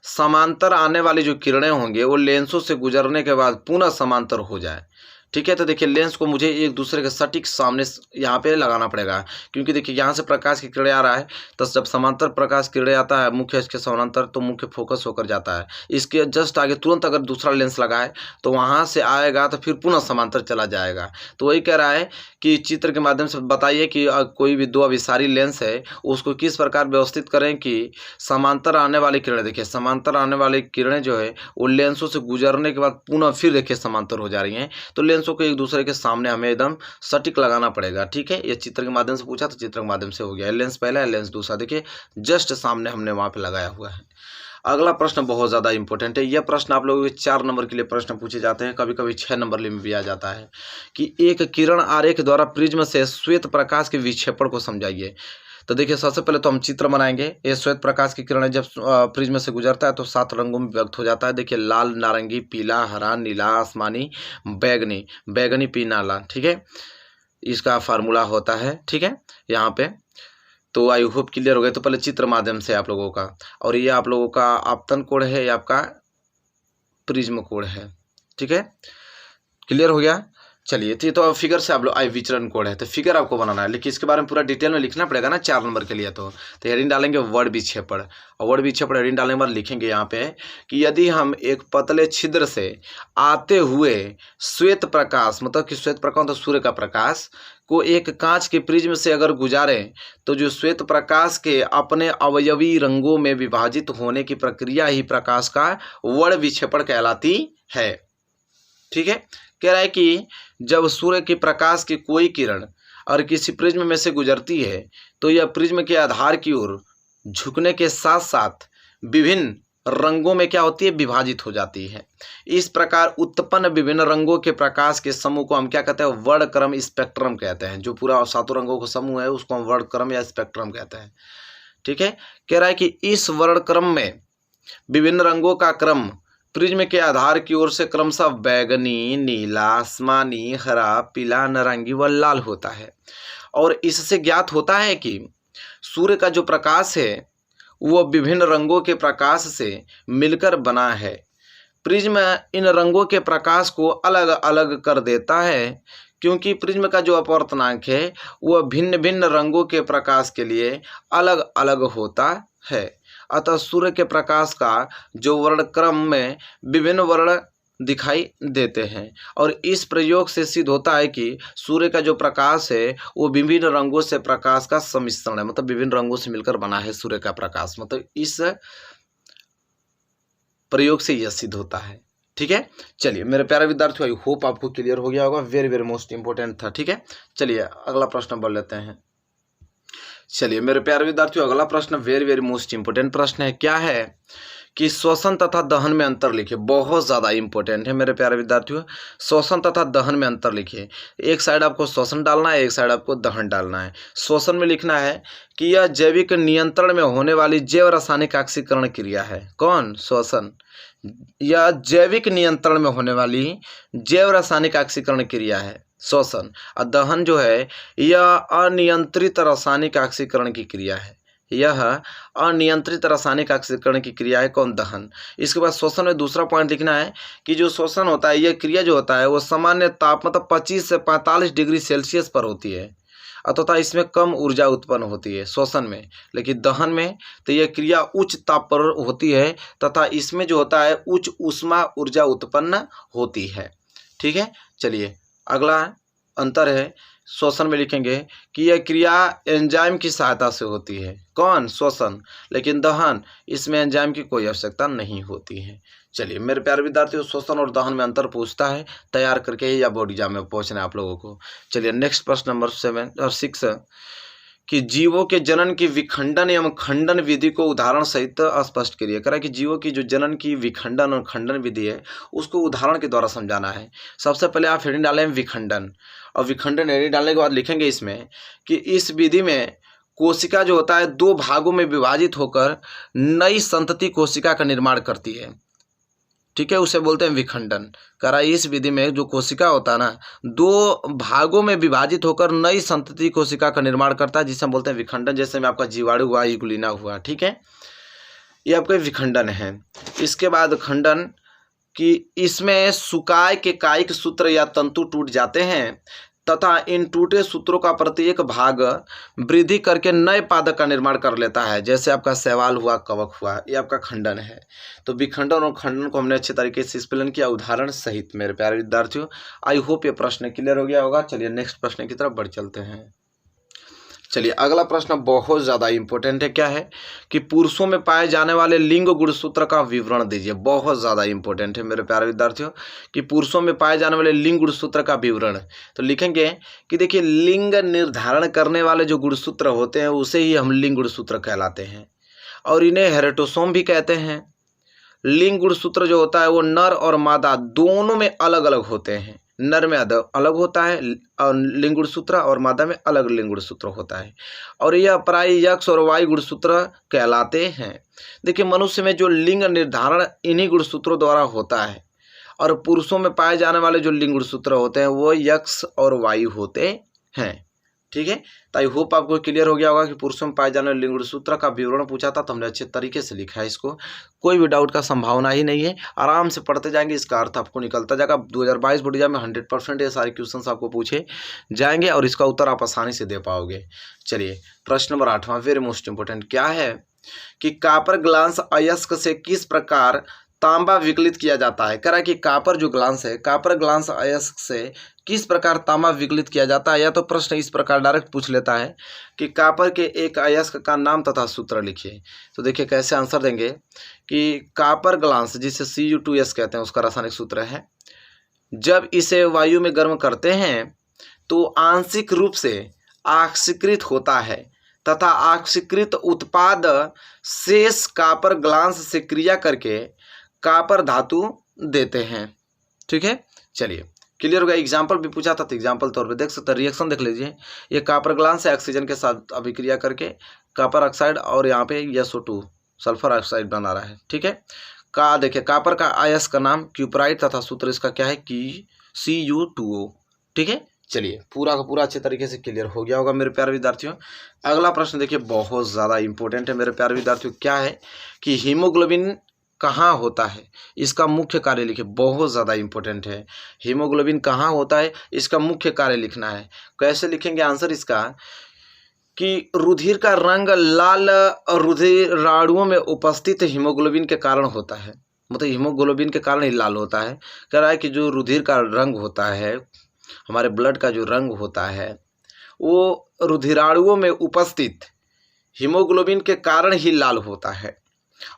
समांतर आने वाली जो किरणें होंगे वो लेंसों से गुजरने के बाद पुनः समांतर हो जाए। ठीक है, तो देखिए लेंस को मुझे एक दूसरे के सटीक सामने यहाँ पे लगाना पड़ेगा, क्योंकि देखिए यहाँ से प्रकाश की किरणें आ रहा है, तो जब समांतर प्रकाश किरणें आता है मुख्य इसके समानांतर तो मुख्य फोकस होकर जाता है। इसके जस्ट आगे तुरंत अगर दूसरा लेंस लगाए तो वहाँ से आएगा तो फिर पुनः समांतर चला जाएगा। तो वही कह रहा है कि चित्र के माध्यम से बताइए कि कोई भी दो अभिसारी लेंस है उसको किस प्रकार व्यवस्थित करें कि समांतर आने वाली किरणें, देखिए समांतर आने वाली किरणें जो है वो लेंसों से गुजरने के बाद पुनः फिर देखिए समांतर हो जा रही हैं। तो लेंसों को एक दूसरे के सामने हमें एकदम सटीक लगाना पड़ेगा। ठीक है, ये चित्र के माध्यम से पूछा तो चित्र के माध्यम से हो गया। लेंस पहला है, लेंस दूसरा, देखिए जस्ट सामने हमने वहाँ पे लगाया हुआ है। अगला प्रश्न बहुत ज़्यादा इंपॉर्टेंट है। यह प्रश्न आप लोगों के 4 नंबर के लिए प्रश्न पूछे जाते हैं, कभी कभी 6 नंबर में भी आ जाता है कि एक किरण आरेख द्वारा प्रिज्म से श्वेत प्रकाश के विक्षेपण को समझाइए। तो देखिए सबसे पहले तो हम चित्र बनाएंगे। ये श्वेत प्रकाश की किरणें जब प्रिज्म से गुजरता है तो 7 रंगों में व्यक्त हो जाता है। देखिए लाल, नारंगी, पीला, हरा, नीला, आसमानी, बैगनी, बैगनी, पीला, लाल। ठीक है, इसका फार्मूला होता है। ठीक है, यहाँ पे तो आई होप क्लियर हो गए। तो पहले चित्र माध्यम से आप लोगों का, और ये आप लोगों का आपतन कोण है, ये आपका प्रिज्म कोण है। ठीक है, क्लियर हो गया। चलिए तो फिगर से आप लोग आई विचरण कोण है, तो फिगर आपको बनाना है, लेकिन इसके बारे में पूरा डिटेल में लिखना पड़ेगा ना 4 नंबर के लिए। तो हेडिंग डालेंगे वर्ड विक्षेपण, और वर्ड विक्षेपण हेडिंग डालने के बाद लिखेंगे यहाँ पे कि यदि हम एक पतले छिद्र से आते हुए श्वेत प्रकाश, मतलब कि श्वेत प्रकाश तो सूर्य का प्रकाश को एक कांच के प्रिज्म से अगर गुजारें तो जो श्वेत प्रकाश के अपने अवयवी रंगों में विभाजित होने की प्रक्रिया ही प्रकाश का वर्ड विक्षेपण कहलाती है। ठीक है, कह रहा है कि जब सूर्य के प्रकाश की कोई किरण और किसी प्रिज्म में से गुजरती है तो यह प्रिज्म के आधार की ओर झुकने के साथ साथ विभिन्न रंगों में क्या होती है, विभाजित हो जाती है। इस प्रकार उत्पन्न विभिन्न रंगों के प्रकाश के समूह को हम क्या कहते हैं, वर्णक्रम स्पेक्ट्रम कहते हैं। जो पूरा 7 रंगों का समूह है उसको हम वर्णक्रम या स्पेक्ट्रम कहते हैं। ठीक है, कह रहा है कि इस वर्णक्रम में विभिन्न रंगों का क्रम प्रिज्म के आधार की ओर से क्रमशः बैगनी, नीला, आसमानी, हरा, पीला, नारंगी व लाल होता है। और इससे ज्ञात होता है कि सूर्य का जो प्रकाश है वो विभिन्न रंगों के प्रकाश से मिलकर बना है। प्रिज्म इन रंगों के प्रकाश को अलग अलग कर देता है क्योंकि प्रिज्म का जो अपवर्तनांक है वह भिन्न भिन्न रंगों के प्रकाश के लिए अलग अलग होता है। अतः सूर्य के प्रकाश का जो वर्णक्रम में विभिन्न वर्ण दिखाई देते हैं, और इस प्रयोग से सिद्ध होता है कि सूर्य का जो प्रकाश है वो विभिन्न रंगों से प्रकाश का सम्मिश्रण है, मतलब विभिन्न रंगों से मिलकर बना है सूर्य का प्रकाश, मतलब इस प्रयोग से यह सिद्ध होता है। ठीक है, चलिए मेरे प्यारे विद्यार्थियों, आई होप आपको क्लियर हो गया होगा। वेरी वेरी मोस्ट इंपॉर्टेंट था। ठीक है, चलिए अगला प्रश्न बढ़ लेते हैं। चलिए मेरे प्यारे विद्यार्थियों, अगला प्रश्न वेरी वेरी मोस्ट इंपोर्टेंट प्रश्न है। क्या है कि श्वसन तथा दहन में अंतर लिखिए। बहुत ज़्यादा इंपॉर्टेंट है मेरे प्यारे विद्यार्थियों, श्वसन तथा दहन में अंतर लिखिए। एक साइड आपको श्वसन डालना है, एक साइड आपको दहन डालना है। श्वसन में लिखना है कि यह जैविक नियंत्रण में होने वाली जैव रासायनिक ऑक्सीकरण क्रिया है। कौन? श्वसन। यह जैविक नियंत्रण में होने वाली जैव रासायनिक ऑक्सीकरण क्रिया है श्वसन। और दहन जो है यह अनियंत्रित रासायनिक ऑक्सीकरण की क्रिया है। यह अनियंत्रित रासायनिक ऑक्सीकरण की क्रिया है। कौन? दहन। इसके बाद श्वसन में दूसरा पॉइंट लिखना है कि जो श्वसन होता है, यह क्रिया जो होता है वो सामान्य ताप मतलब 25 से 45 डिग्री सेल्सियस पर होती है। तथा इसमें कम ऊर्जा उत्पन्न होती है शोषण में, लेकिन दहन में तो यह क्रिया उच्च ताप पर होती है तथा इसमें जो होता है उच्च ऊष्मा ऊर्जा उत्पन्न होती है। ठीक है, चलिए अगला अंतर है श्वसन में लिखेंगे कि यह क्रिया एंजाइम की सहायता से होती है। कौन? श्वसन। लेकिन दहन, इसमें एंजाइम की कोई आवश्यकता नहीं होती है। चलिए मेरे प्यारे विद्यार्थियों, श्वसन और दहन में अंतर पूछता है, तैयार करके ही या बोर्ड एग्जाम में पहुंचना है आप लोगों को। चलिए नेक्स्ट प्रश्न नंबर 7 और 6 कि जीवों के जनन की विखंडन एवं खंडन विधि को उदाहरण सहित स्पष्ट करिए। कह रहा है कि जीवों की जो जनन की विखंडन और खंडन विधि है उसको उदाहरण के द्वारा समझाना है। सबसे पहले आप हेडिंग डालें विखंडन, और विखंडन हेडिंग डालने के बाद लिखेंगे इसमें कि इस विधि में कोशिका जो होता है 2 भागों में विभाजित होकर नई संतति कोशिका का निर्माण करती है। ठीक है, उसे बोलते हैं विखंडन। कह रहा है इस विधि में जो कोशिका होता है ना 2 भागों में विभाजित होकर नई संतति कोशिका का निर्माण करता है, जिसे हम बोलते हैं विखंडन। जैसे में आपका जीवाणु हुआ, यूग्लिना हुआ। ठीक है, ये आपका विखंडन है। इसके बाद खंडन कि इसमें सुकाय के कायिक सूत्र या तंतु टूट जाते हैं तथा इन टूटे सूत्रों का प्रत्येक भाग वृद्धि करके नए पादप का निर्माण कर लेता है। जैसे आपका शैवाल हुआ, कवक हुआ, ये आपका खंडन है। तो विखंडन और खंडन को हमने अच्छे तरीके से एक्सप्लेन किया उदाहरण सहित। मेरे प्यारे विद्यार्थियों, आई होप ये प्रश्न क्लियर हो गया होगा। चलिए नेक्स्ट प्रश्न की तरफ बढ़ चलते हैं। चलिए अगला प्रश्न बहुत ज़्यादा इंपॉर्टेंट है। क्या है कि पुरुषों में पाए जाने वाले लिंग गुणसूत्र का विवरण दीजिए। बहुत ज़्यादा इंपॉर्टेंट है मेरे प्यारे विद्यार्थियों कि पुरुषों में पाए जाने वाले लिंग गुणसूत्र का विवरण। तो लिखेंगे कि देखिए लिंग निर्धारण करने वाले जो गुणसूत्र होते हैं उसे ही हम लिंग गुणसूत्र कहलाते हैं, और इन्हें हेरेटोसोम भी कहते हैं। लिंग गुणसूत्र जो होता है वो नर और मादा दोनों में अलग अलग होते हैं। नर में अलग होता है लिंग गुणसूत्र और मादा में अलग लिंग गुणसूत्र होता है, और यह प्राय यक्ष और वाई गुणसूत्र कहलाते हैं। देखिए मनुष्य में जो लिंग निर्धारण इन्हीं गुणसूत्रों द्वारा होता है, और पुरुषों में पाए जाने वाले जो लिंग गुणसूत्र होते हैं वो यक्ष और वाई होते हैं। ठीक है, तो आई होप आपको क्लियर हो गया होगा कि पुरुषों में पाए जाने वाले लिंग गुणसूत्र का विवरण पूछा था तो हमने अच्छे तरीके से लिखा है इसको। कोई भी डाउट का संभावना ही नहीं है, आराम से पढ़ते जाएंगे, इसका अर्थ आपको निकलता जाएगा। 2022 बोर्ड एग्जाम में 100% ये सारे क्वेश्चंस आपको पूछे जाएंगे और इसका उत्तर आप आसानी से दे पाओगे। चलिए प्रश्न नंबर 8वां वेरी मोस्ट इंपोर्टेंट क्या है कि कॉपर ग्लास अयस्क से किस प्रकार तांबा विकलित किया जाता है। कह रहा है कि कॉपर जो ग्लास है, कॉपर ग्लास अयस्क से किस प्रकार तांबा विकलित किया जाता है। या तो प्रश्न इस प्रकार डायरेक्ट पूछ लेता है कि कॉपर के एक अयस्क का नाम तथा सूत्र लिखिए। तो देखिए कैसे आंसर देंगे कि कॉपर ग्लास जिसे Cu2S कहते हैं उसका रासायनिक सूत्र है, जब इसे वायु में गर्म करते हैं तो आंशिक रूप से ऑक्सीकृत होता है तथा ऑक्सीकृत उत्पाद शेष कॉपर ग्लास से क्रिया करके कॉपर धातु देते हैं। ठीक है, चलिए क्लियर हो गया। एग्जाम्पल भी पूछा था तो एग्जाम्पल तौर पे देख सकते हैं, रिएक्शन देख लीजिए। ये कॉपर ग्लास से ऑक्सीजन के साथ अभिक्रिया करके कॉपर ऑक्साइड और यहाँ पे SO2 सल्फर ऑक्साइड बना रहा है। ठीक है, का देखिए कॉपर का अयस्क का नाम क्यूपराइट तथा सूत्र इसका क्या है कि Cu2O। ठीक है, चलिए पूरा का पूरा अच्छे तरीके से क्लियर हो गया होगा मेरे प्यारे विद्यार्थियों। अगला प्रश्न देखिए बहुत ज़्यादा इंपॉर्टेंट है मेरे प्यारे विद्यार्थियों। क्या है कि हीमोग्लोबिन कहाँ होता है, इसका मुख्य कार्य लिखिए। बहुत ज़्यादा इंपॉर्टेंट है, हीमोग्लोबिन कहाँ होता है इसका मुख्य कार्य लिखना है। कैसे लिखेंगे आंसर इसका कि रुधिर का रंग लाल रुधिराणुओं में उपस्थित हीमोग्लोबिन के कारण होता है। मतलब हीमोग्लोबिन के कारण ही लाल होता है। कह रहा है कि जो रुधिर का रंग होता है, हमारे ब्लड का जो रंग होता है वो रुधिराणुओं में उपस्थित हीमोग्लोबिन के कारण ही लाल होता है।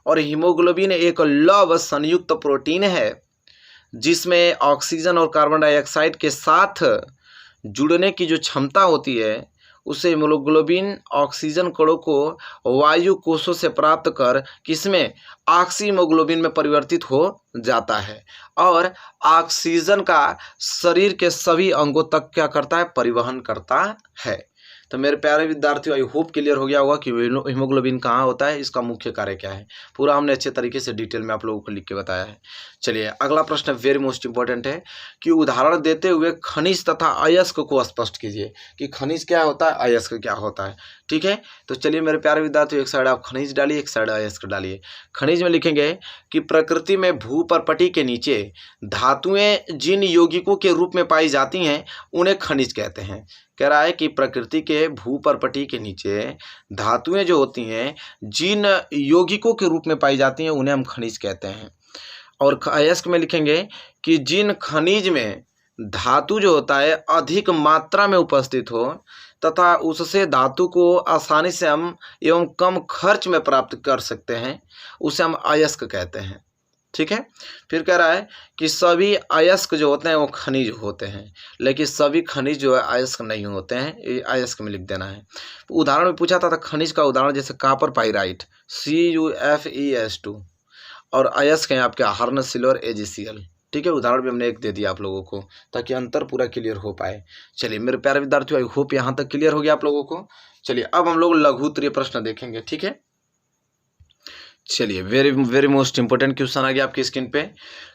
और हीमोग्लोबिन एक लौह संयुक्त प्रोटीन है जिसमें ऑक्सीजन और कार्बन डाइऑक्साइड के साथ जुड़ने की जो क्षमता होती है उसे हीमोग्लोबिन ऑक्सीजन कणों को वायु कोशों से प्राप्त कर किसमें ऑक्सीहीमोग्लोबिन में परिवर्तित हो जाता है, और ऑक्सीजन का शरीर के सभी अंगों तक क्या करता है, परिवहन करता है। तो मेरे प्यारे विद्यार्थियों आई होप क्लियर हो गया होगा कि हीमोग्लोबिन कहाँ होता है, इसका मुख्य कार्य क्या है। पूरा हमने अच्छे तरीके से डिटेल में आप लोगों को लिख के बताया है। चलिए अगला प्रश्न वेरी मोस्ट इंपॉर्टेंट है कि उदाहरण देते हुए खनिज तथा अयस्क को स्पष्ट कीजिए कि खनिज क्या होता है, अयस्क क्या होता है। ठीक है, तो चलिए मेरे प्यारे विद्यार्थियों एक साइड आप खनिज डालिए, एक साइड अयस्क डालिए। खनिज में लिखेंगे कि प्रकृति में भूपर्पटी के नीचे धातुएं जिन यौगिकों के रूप में पाई जाती हैं उन्हें खनिज कहते हैं। कह रहा है कि प्रकृति के भूपर्पटी के नीचे धातुएं जो होती हैं जिन यौगिकों के रूप में पाई जाती हैं उन्हें हम खनिज कहते हैं। और अयस्क में लिखेंगे कि जिन खनिज में धातु जो होता है अधिक मात्रा में उपस्थित हो तथा उससे धातु को आसानी से हम एवं कम खर्च में प्राप्त कर सकते हैं उसे हम अयस्क कहते हैं। ठीक है। फिर कह रहा है कि सभी अयस्क जो होते हैं वो खनिज होते हैं, लेकिन सभी खनिज जो है अयस्क नहीं होते हैं, ये अयस्क में लिख देना है। उदाहरण में पूछा था खनिज का उदाहरण, जैसे कापर पाइराइट CuFeS2, और अयस्क हैं आपके आयरन, सिल्वर, AgCl। ठीक है, उदाहरण भी हमने एक दे दिया आप लोगों को ताकि अंतर पूरा क्लियर हो पाए। चलिए मेरे प्यारे विद्यार्थियों, आई होप यहाँ तक क्लियर हो गया आप लोगों को। चलिए अब हम लोग लघु उत्तरीय प्रश्न देखेंगे। ठीक है, चलिए very very most important question आ गया आपकी स्क्रीन पे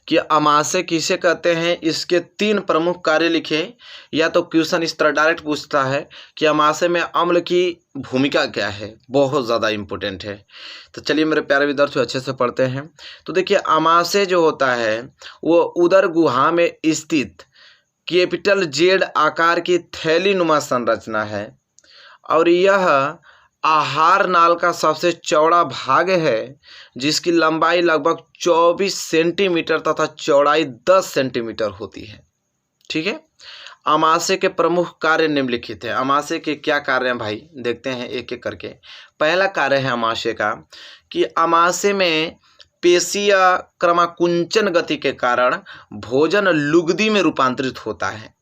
कि अमाशय किसे कहते हैं, इसके 3 प्रमुख कार्य लिखे। या तो क्वेश्चन इस तरह डायरेक्ट पूछता है कि अमाशय में अम्ल की भूमिका क्या है, बहुत ज़्यादा इंपॉर्टेंट है। तो चलिए मेरे प्यारे विद्यार्थियों अच्छे से पढ़ते हैं। तो देखिए अमाशय जो होता है वो उदर गुहा में स्थित कैपिटल Z आकार की थैली नुमा संरचना है और यह आहार नाल का सबसे चौड़ा भाग है जिसकी लंबाई लगभग 24 सेंटीमीटर तथा चौड़ाई 10 सेंटीमीटर होती है। ठीक है, अमाशय के प्रमुख कार्य निम्नलिखित है। अमाशय के क्या कार्य हैं भाई, देखते हैं एक एक करके। पहला कार्य है अमाशय का कि अमाशय में पेशीय क्रमाकुंचन गति के कारण भोजन लुगदी में रूपांतरित होता है।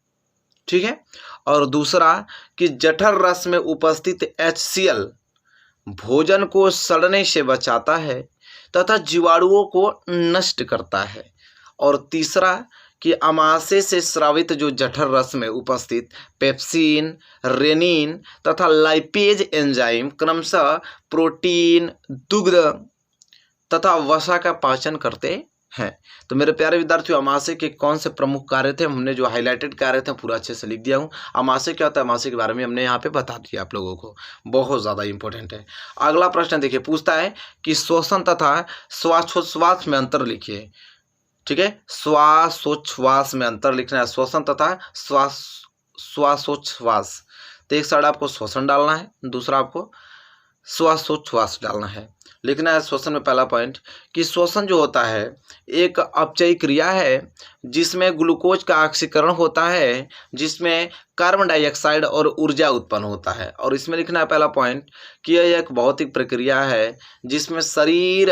ठीक है, और दूसरा कि जठर रस में उपस्थित HCl भोजन को सड़ने से बचाता है तथा जीवाणुओं को नष्ट करता है। और तीसरा कि अमाशय से स्रावित जो जठर रस में उपस्थित पेप्सिन, रेनिन तथा लाइपेज एंजाइम क्रमशः प्रोटीन, दुग्ध तथा वसा का पाचन करते हैं। तो मेरे प्यारे विद्यार्थियों, अमाशय के कौन से प्रमुख कार्य थे, हमने जो हाईलाइटेड कार्य थे पूरा अच्छे से लिख दिया हूँ। अमाशय क्या होता है, अमाशय के बारे में हमने यहाँ पे बता दिया आप लोगों को, बहुत ज़्यादा इंपॉर्टेंट है। अगला प्रश्न देखिए, पूछता है कि श्वसन तथा श्वासोच्छ्वास में अंतर लिखिए। ठीक है, श्वासोच्छ्वास में अंतर लिखना है, श्वसन तथा श्वासोच्छ्वास। तो एक साइड आपको श्वसन डालना है, दूसरा आपको श्वासोच्छ्वास डालना है। लिखना है श्वसन में पहला पॉइंट कि श्वसन जो होता है एक अपचयी क्रिया है जिसमें ग्लूकोज का ऑक्सीकरण होता है, जिसमें कार्बन डाइऑक्साइड और ऊर्जा उत्पन्न होता है। और इसमें लिखना है पहला पॉइंट कि यह एक भौतिक प्रक्रिया है जिसमें शरीर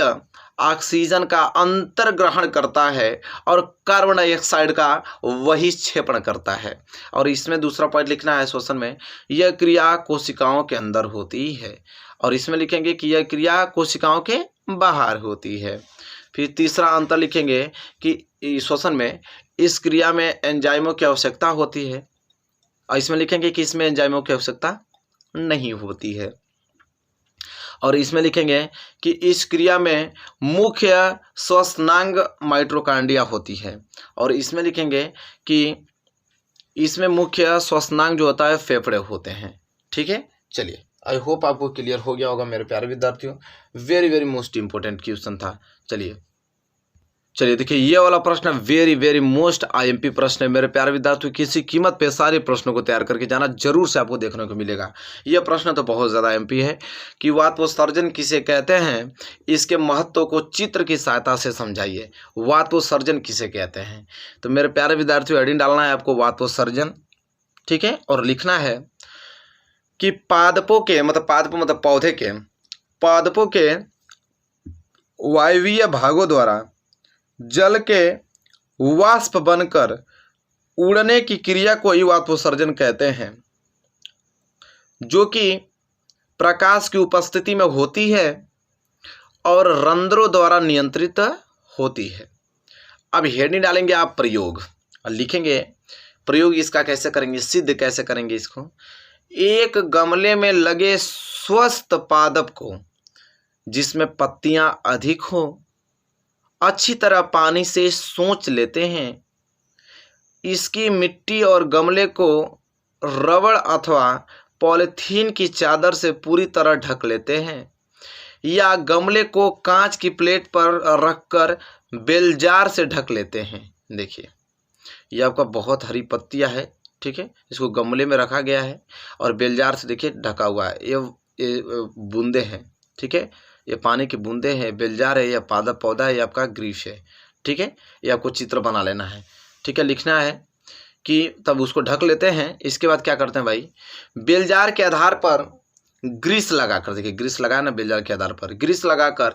ऑक्सीजन का अंतर्ग्रहण करता है और कार्बन डाइऑक्साइड का वही क्षेपण करता है। और इसमें दूसरा पॉइंट लिखना है श्वसन में, यह क्रिया कोशिकाओं के अंदर होती है। और इसमें लिखेंगे कि यह क्रिया कोशिकाओं के बाहर होती है। फिर तीसरा अंतर लिखेंगे कि श्वसन में इस क्रिया में एंजाइमों की आवश्यकता होती है, और इसमें लिखेंगे कि इसमें एंजाइमों की आवश्यकता नहीं होती है। और इसमें लिखेंगे कि इस क्रिया में मुख्य श्वसनांग माइटोकॉन्ड्रिया होती है। और इसमें लिखेंगे कि इसमें मुख्य श्वसनांग जो होता है फेफड़े होते हैं। ठीक है, चलिए आई होप आपको क्लियर हो गया होगा मेरे प्यारे विद्यार्थियों। Very very most important question था। चलिए देखिए, ये वाला प्रश्न वेरी वेरी मोस्ट IMP प्रश्न है मेरे प्यारे विद्यार्थियों। किसी कीमत पे सारे प्रश्नों को तैयार करके जाना, जरूर से आपको देखने को मिलेगा। यह प्रश्न तो बहुत ज़्यादा MP है कि वातोत्सर्जन किसे कहते हैं, इसके महत्व को चित्र की सहायता से समझाइए। वातोत्सर्जन किसे कहते हैं, तो मेरे प्यारे विद्यार्थियों हेडिंग डालना है आपको वातोत्सर्जन। ठीक है, और लिखना है कि पादपों के मतलब पादपों के वायवीय भागों द्वारा जल के वाष्प बनकर उड़ने की क्रिया को ही वातोत्सर्जन कहते हैं, जो कि प्रकाश की उपस्थिति में होती है और रंध्रों द्वारा नियंत्रित होती है। अब हेडिंग डालेंगे आप प्रयोग, और लिखेंगे प्रयोग इसका कैसे करेंगे, सिद्ध कैसे करेंगे इसको। एक गमले में लगे स्वस्थ पादप को जिसमें पत्तियां अधिक हो अच्छी तरह पानी से सोंच लेते हैं। इसकी मिट्टी और गमले को रबड़ अथवा पॉलीथीन की चादर से पूरी तरह ढक लेते हैं, या गमले को कांच की प्लेट पर रखकर बेलजार से ढक लेते हैं। देखिए ये आपका बहुत हरी पत्तियां है। ठीक है, इसको गमले में रखा गया है और बेलजार से देखिए ढका हुआ है। ये बूंदे हैं, ठीक है, ये पानी की बूंदे हैं, बेलजार है, या पौधा है, ये आपका ग्रीस है, ठीक है। ये आपको चित्र बना लेना है, ठीक है, लिखना है कि तब उसको ढक लेते हैं। इसके बाद क्या करते हैं भाई, बेलजार के आधार पर ग्रीस लगाकर, देखिए ग्रीस लगाया ना, बेलजार के आधार पर ग्रीस लगाकर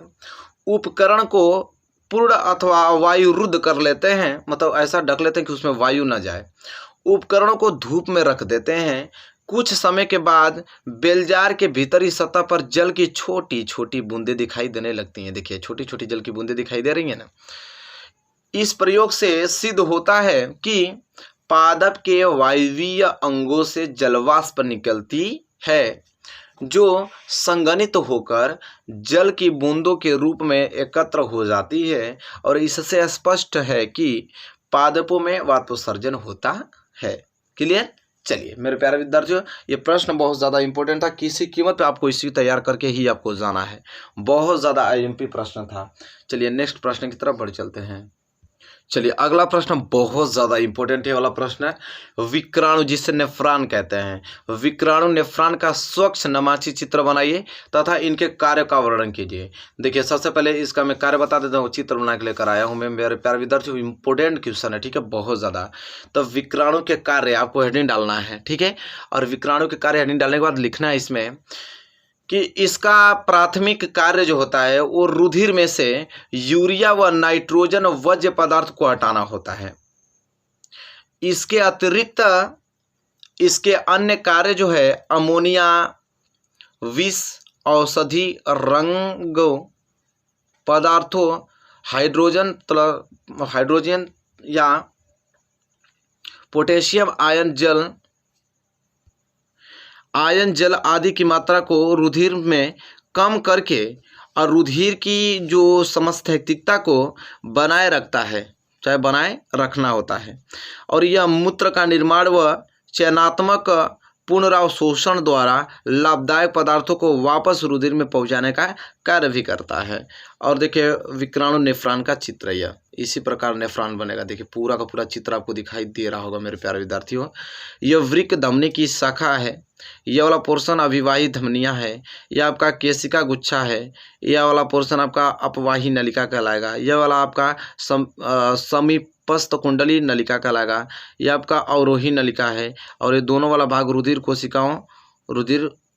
उपकरण को पूर्ण अथवा वायु रुद्ध कर लेते हैं, मतलब ऐसा ढक लेते हैं कि उसमें वायु ना जाए। उपकरणों को धूप में रख देते हैं। कुछ समय के बाद बेलजार के भीतरी सतह पर जल की छोटी छोटी बूंदें दिखाई देने लगती हैं। देखिए छोटी छोटी जल की बूंदें दिखाई दे रही हैं ना। इस प्रयोग से सिद्ध होता है कि पादप के वायवीय अंगों से जलवाष्प निकलती है, जो संघनित होकर जल की बूंदों के रूप में एकत्र हो जाती है, और इससे स्पष्ट है कि पादपों में वाष्पोत्सर्जन होता है। क्लियर? चलिए मेरे प्यारे विद्यार्थियों, ये प्रश्न बहुत ज़्यादा इंपॉर्टेंट था, किसी कीमत पे आपको इसी तैयार करके ही आपको जाना है। बहुत ज़्यादा आईएमपी प्रश्न था। चलिए नेक्स्ट प्रश्न की तरफ बढ़ चलते हैं। चलिए अगला प्रश्न बहुत ज़्यादा इंपॉर्टेंट है वाला प्रश्न है, विक्राणु जिसे नेफ्रॉन कहते हैं। विक्राणु नेफ्रॉन का स्वच्छ नमाची चित्र बनाइए तथा इनके कार्य का वर्णन कीजिए। देखिए सबसे पहले इसका मैं कार्य बता देता हूँ, चित्र बना के लेकर आया हूँ मैं मेरे प्यारे विद्यार्थियों। इंपॉर्टेंट क्वेश्चन है, ठीक है, बहुत ज़्यादा। तो विक्राणु के कार्य आपको हेडिंग डालना है, ठीक है, और विक्राणु के कार्य हेडिंग डालने के बाद लिखना है इसमें कि इसका प्राथमिक कार्य जो होता है वो रुधिर में से यूरिया व नाइट्रोजन वर्ज्य पदार्थ को हटाना होता है। इसके अतिरिक्त इसके अन्य कार्य जो है अमोनिया, विष, औषधि, रंग पदार्थों, हाइड्रोजन या पोटेशियम आयन जल आदि की मात्रा को रुधिर में कम करके और रुधिर की जो समस्थैतिकता को बनाए रखता है, चाहे बनाए रखना होता है। और यह मूत्र का निर्माण व चयनात्मक पुनरावशोषण द्वारा लाभदायक पदार्थों को वापस रुधिर में पहुंचाने का कार्य भी करता है। और देखिए विक्राणु नेफ्रॉन का चित्र यह इसी प्रकार नेफ्रॉन बनेगा। देखिए पूरा का पूरा चित्र आपको दिखाई दे रहा होगा मेरे प्यारे विद्यार्थियों। यह वृक्क धमनी की शाखा है, यह वाला पोर्शन अभिवाही धमनियाँ है, यह आपका केशिका गुच्छा है, यह वाला पोर्शन आपका अपवाही नलिका कहलाएगा, यह वाला आपका समीपस्थ कुंडली नलिका कहलाएगा, यह आपका अवरोही नलिका है, और ये दोनों वाला भाग रुधिर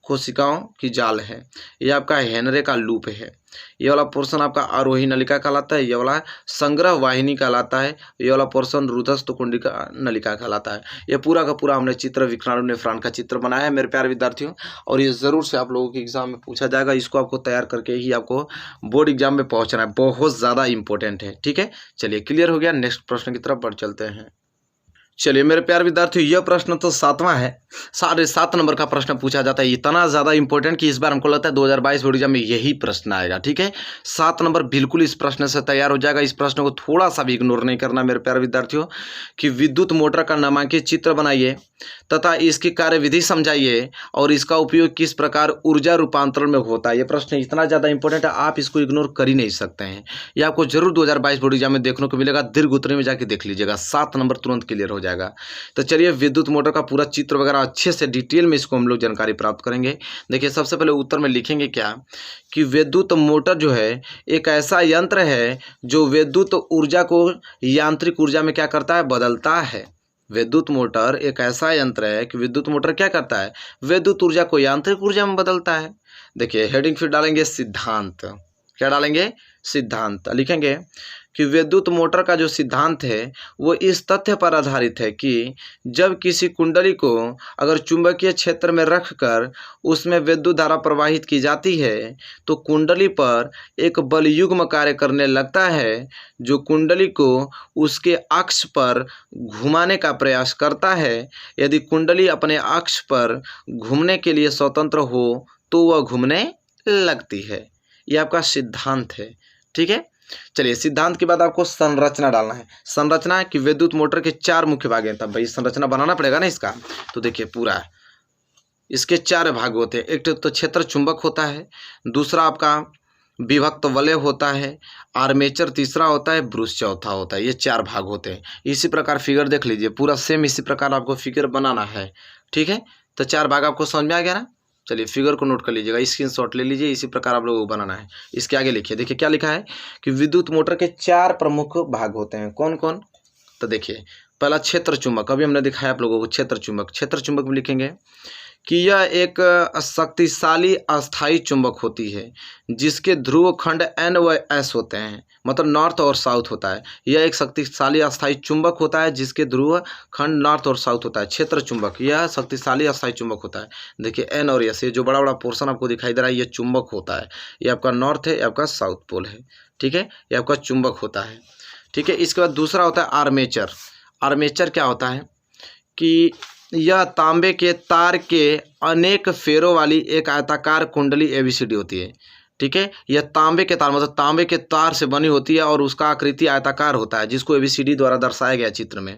कोशिकाओं की जाल है, यह आपका हेनरे का लूप है। ये वाला पोर्शन आपका आरोही नलिका कहलाता है, ये वाला संग्रह वाहिनी कहलाता है, ये वाला पोर्शन रुधस्थ कुंडिका नलिका कहलाता है। ये पूरा का पूरा हमने चित्र विक्राणु नेफ्रॉन का चित्र बनाया है मेरे प्यारे विद्यार्थियों, और ये ज़रूर से आप लोगों के एग्जाम में पूछा जाएगा। इसको आपको तैयार करके ही आपको बोर्ड एग्जाम में पहुँचना है, बहुत ज़्यादा इंपॉर्टेंट है, ठीक है। चलिए क्लियर हो गया, नेक्स्ट प्रश्न की तरफ बढ़ चलते हैं। चलिए मेरे प्यारे विद्यार्थियों, यह प्रश्न तो 7वां है, 7.5 नंबर का प्रश्न पूछा जाता है। इतना ज़्यादा इंपॉर्टेंट कि इस बार हमको लगता है 2022 बोर्ड एग्जाम में यही प्रश्न आएगा, ठीक है। 7 नंबर बिल्कुल इस प्रश्न से तैयार हो जाएगा। इस प्रश्न को थोड़ा सा भी इग्नोर नहीं करना मेरे प्यारे विद्यार्थियों। कि विद्युत मोटर का नामांकित चित्र बनाइए तथा इसकी कार्यविधि समझाइए और इसका उपयोग किस प्रकार ऊर्जा रूपांतरण में होता है। यह प्रश्न इतना ज़्यादा इंपॉर्टेंट है, आप इसको इग्नोर कर ही नहीं सकते हैं। यह आपको जरूर 2022 बोर्ड एग्जाम में देखने को मिलेगा। दीर्घ उत्तरी में जाके देख लीजिएगा, 7 नंबर तुरंत क्लियर हो जाएगा। तो चलिए विद्युत मोटर का पूरा चित्र वगैरह अच्छे से डिटेल में इसको हम लोग जानकारी प्राप्त करेंगे। देखिए सबसे पहले उत्तर में लिखेंगे क्या कि विद्युत मोटर जो है एक ऐसा यंत्र है जो विद्युत ऊर्जा को यांत्रिक ऊर्जा में क्या करता है, बदलता है। विद्युत मोटर एक ऐसा यंत्र है कि विद्युत मोटर क्या करता है, विद्युत ऊर्जा को यांत्रिक ऊर्जा में बदलता है। देखिए हेडिंग फिर डालेंगे सिद्धांत, क्या डालेंगे, सिद्धांत। लिखेंगे कि विद्युत मोटर का जो सिद्धांत है वो इस तथ्य पर आधारित है कि जब किसी कुंडली को अगर चुंबकीय क्षेत्र में रखकर उसमें विद्युत धारा प्रवाहित की जाती है तो कुंडली पर एक बलयुग्म कार्य करने लगता है जो कुंडली को उसके अक्ष पर घुमाने का प्रयास करता है। यदि कुंडली अपने अक्ष पर घूमने के लिए स्वतंत्र हो तो वह घूमने लगती है। यह आपका सिद्धांत है, ठीक है। चलिए सिद्धांत के बाद आपको संरचना डालना है। संरचना कि विद्युत मोटर के 4 मुख्य भाग हैं, तब भाई संरचना बनाना पड़ेगा ना इसका। तो देखिए पूरा इसके 4 भाग होते हैं। एक तो क्षेत्र चुंबक होता है, दूसरा आपका विभक्त वलय होता है, आर्मेचर तीसरा होता है, ब्रूस चौथा होता है। ये 4 भाग होते हैं। इसी प्रकार फिगर देख लीजिए, पूरा सेम इसी प्रकार आपको फिगर बनाना है। ठीक है, तो 4 भाग आपको समझ में आ गया ना। चलिए फिगर को नोट कर लीजिएगा, स्क्रीनशॉट ले लीजिए। इसी प्रकार आप लोगों को बनाना है। इसके आगे लिखिए, देखिए क्या लिखा है कि विद्युत मोटर के 4 प्रमुख भाग होते हैं। कौन कौन? तो देखिए, पहला क्षेत्र चुंबक, अभी हमने दिखाया आप लोगों को क्षेत्र चुंबक। क्षेत्र चुंबक में लिखेंगे कि यह एक शक्तिशाली अस्थायी चुंबक होती है जिसके ध्रुव खंड N व S होते हैं, मतलब नॉर्थ और साउथ होता है। यह एक शक्तिशाली अस्थायी चुंबक होता है जिसके ध्रुव खंड नॉर्थ और साउथ होता है। क्षेत्र चुंबक, यह शक्तिशाली अस्थायी चुंबक होता है। देखिए N और S, ये जो बड़ा बड़ा पोर्शन आपको दिखाई दे रहा है, ये चुंबक होता है। ये आपका नॉर्थ है, ये आपका साउथ पोल है। ठीक है, ये आपका चुंबक होता है। ठीक है, इसके बाद दूसरा होता है आर्मेचर। आर्मेचर क्या होता है कि यह तांबे के तार के अनेक फेरों वाली एक आयताकार कुंडली ABCD होती है। ठीक है, यह तांबे के तार, मतलब तांबे के तार से बनी होती है और उसका आकृति आयताकार होता है, जिसको ABCD द्वारा दर्शाया गया चित्र में।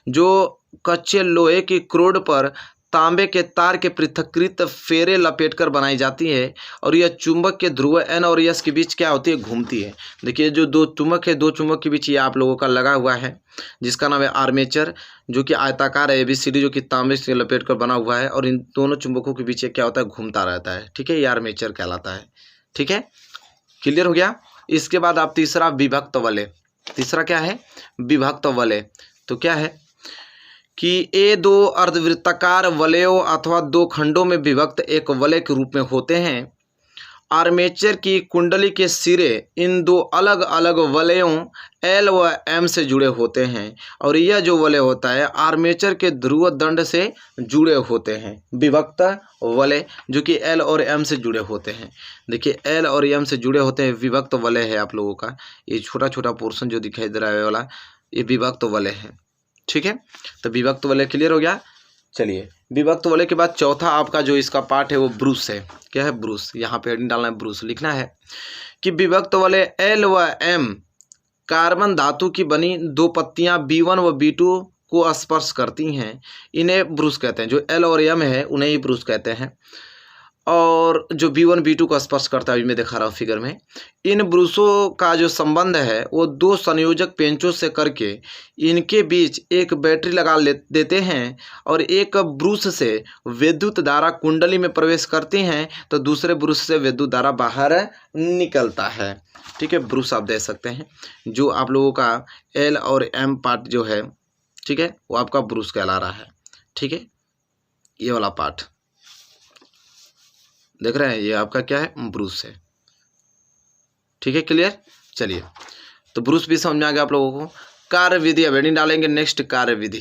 जो कच्चे लोहे की क्रोड पर तांबे के तार के पृथक्कृत फेरे लपेटकर बनाई जाती है और यह चुंबक के ध्रुव N और S के बीच क्या होती है? घूमती है। देखिए जो 2 चुंबक है, 2 चुंबक के बीच ये आप लोगों का लगा हुआ है, जिसका नाम है आर्मेचर, जो कि आयताकार है ABCD, जो कि तांबे से लपेट कर बना हुआ है और इन दोनों चुंबकों के बीच क्या होता है? घूमता रहता है। ठीक है, ये आर्मेचर कहलाता है। ठीक है, क्लियर हो गया। इसके बाद आप तीसरा विभक्त वलय। तीसरा क्या है? विभक्त वलय। तो क्या है कि ये 2 अर्धवृत्ताकार वलयों अथवा 2 खंडों में विभक्त एक वलय के रूप में होते हैं। आर्मेचर की कुंडली के सिरे इन 2 अलग अलग वलयों L व M से जुड़े होते हैं और यह जो वलय होता है आर्मेचर के ध्रुव दंड से जुड़े होते हैं। विभक्त वलय जो कि L और M से जुड़े होते हैं। देखिए L और M से जुड़े होते हैं, विभक्त वलय है आप लोगों का। ये छोटा छोटा पोर्शन जो दिखाई दे रहा है वाला, ये विभक्त वलय है। ठीक है, तो विभक्त वलय क्लियर हो गया। चलिए विभक्त वलय के बाद चौथा आपका जो इसका पार्ट है वो ब्रूस है। क्या है? ब्रूस। यहाँ पे हेडिंग डालना है, ब्रूस लिखना है कि विभक्त वलय L व M कार्बन धातु की बनी 2 पत्तियां B1 व B2 को स्पर्श करती हैं, इन्हें ब्रूस कहते हैं। जो L और M है उन्हें ही ब्रूस कहते हैं। और जो B1 B2 को स्पर्श करता है, मैं दिखा रहा हूँ फिगर में, इन ब्रूसों का जो संबंध है वो 2 संयोजक पेंचों से करके इनके बीच एक बैटरी लगा देते हैं और एक ब्रूस से विद्युत धारा कुंडली में प्रवेश करती हैं तो दूसरे ब्रूस से विद्युत धारा बाहर निकलता है। ठीक है, ब्रूस आप दे सकते हैं। जो आप लोगों का L और M पार्ट जो है, ठीक है, वो आपका ब्रूस कहला रहा है। ठीक है, ये वाला पार्ट देख रहे हैं, ये आपका क्या है? ब्रूस है। ठीक है, क्लियर। चलिए, तो ब्रूस भी समझ में आ गया आप लोगों को। कार्य विधि अब हेडिंग डालेंगे, नेक्स्ट कार्य विधि।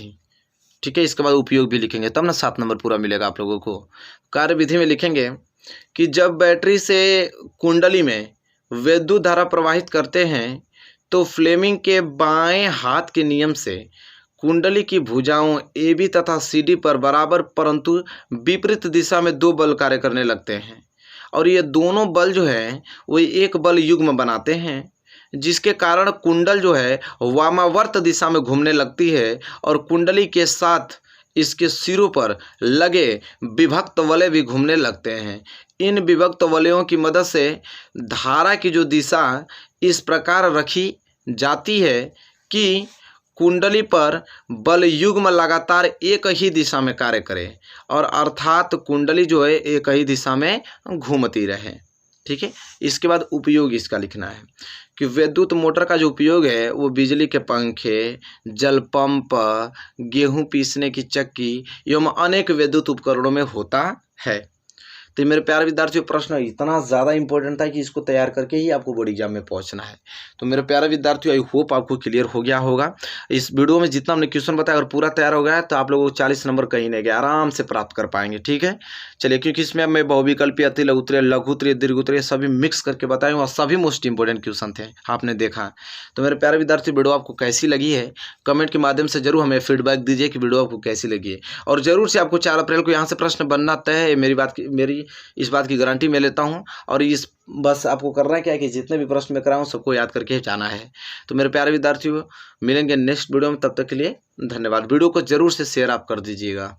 ठीक है, इसके बाद उपयोग भी लिखेंगे, तब ना 7 नंबर पूरा मिलेगा आप लोगों को। कार्य विधि में लिखेंगे कि जब बैटरी से कुंडली में विद्युत धारा प्रवाहित करते हैं तो फ्लेमिंग के बाएं हाथ के नियम से कुंडली की भुजाओं AB तथा CD पर बराबर परंतु विपरीत दिशा में 2 बल कार्य करने लगते हैं और ये दोनों बल जो है वो एक बल युग्म बनाते हैं, जिसके कारण कुंडल जो है वामावर्त दिशा में घूमने लगती है और कुंडली के साथ इसके सिरों पर लगे विभक्त वलय भी घूमने लगते हैं। इन विभक्त वलयों की मदद से धारा की जो दिशा इस प्रकार रखी जाती है कि कुंडली पर बल युग्म लगातार एक ही दिशा में कार्य करे और अर्थात कुंडली जो है एक ही दिशा में घूमती रहे। ठीक है, इसके बाद उपयोग इसका लिखना है कि विद्युत मोटर का जो उपयोग है वो बिजली के पंखे, जल पंप, गेहूं पीसने की चक्की एवं अनेक विद्युत उपकरणों में होता है। तो मेरे प्यारे विद्यार्थियों, प्रश्न इतना ज़्यादा इंपॉर्टेंट था कि इसको तैयार करके ही आपको बोर्ड एग्जाम में पहुंचना है। तो मेरे प्यारे विद्यार्थियों, आई होप आपको क्लियर हो गया होगा। इस वीडियो में जितना हमने क्वेश्चन बताया अगर पूरा तैयार हो गया है तो आप लोगों को 40 नंबर कहीं नहीं गए, आराम से प्राप्त कर पाएंगे। ठीक है, चलिए, क्योंकि इसमें मैं बहुविकल्पीय, अति लघुत्तरीय, लघुत्तरीय, दीर्घोत्तरीय सभी मिक्स करके बताए और सभी मोस्ट इंपॉर्टेंट क्वेश्चन थे, आपने देखा। तो मेरे प्यारे विद्यार्थी, वीडियो आपको कैसी लगी है कमेंट के माध्यम से जरूर हमें फीडबैक दीजिए कि वीडियो आपको कैसी लगी है। और जरूर से आपको 4 अप्रैल को यहाँ से प्रश्न बनना तय है, मेरी इस बात की गारंटी मैं लेता हूं। और इस बस आपको करना क्या है कि जितने भी प्रश्न मैं कराऊं सबको याद करके जाना है। तो मेरे प्यारे विद्यार्थियों, मिलेंगे नेक्स्ट वीडियो में, तब तक के लिए धन्यवाद। वीडियो को जरूर से शेयर आप कर दीजिएगा।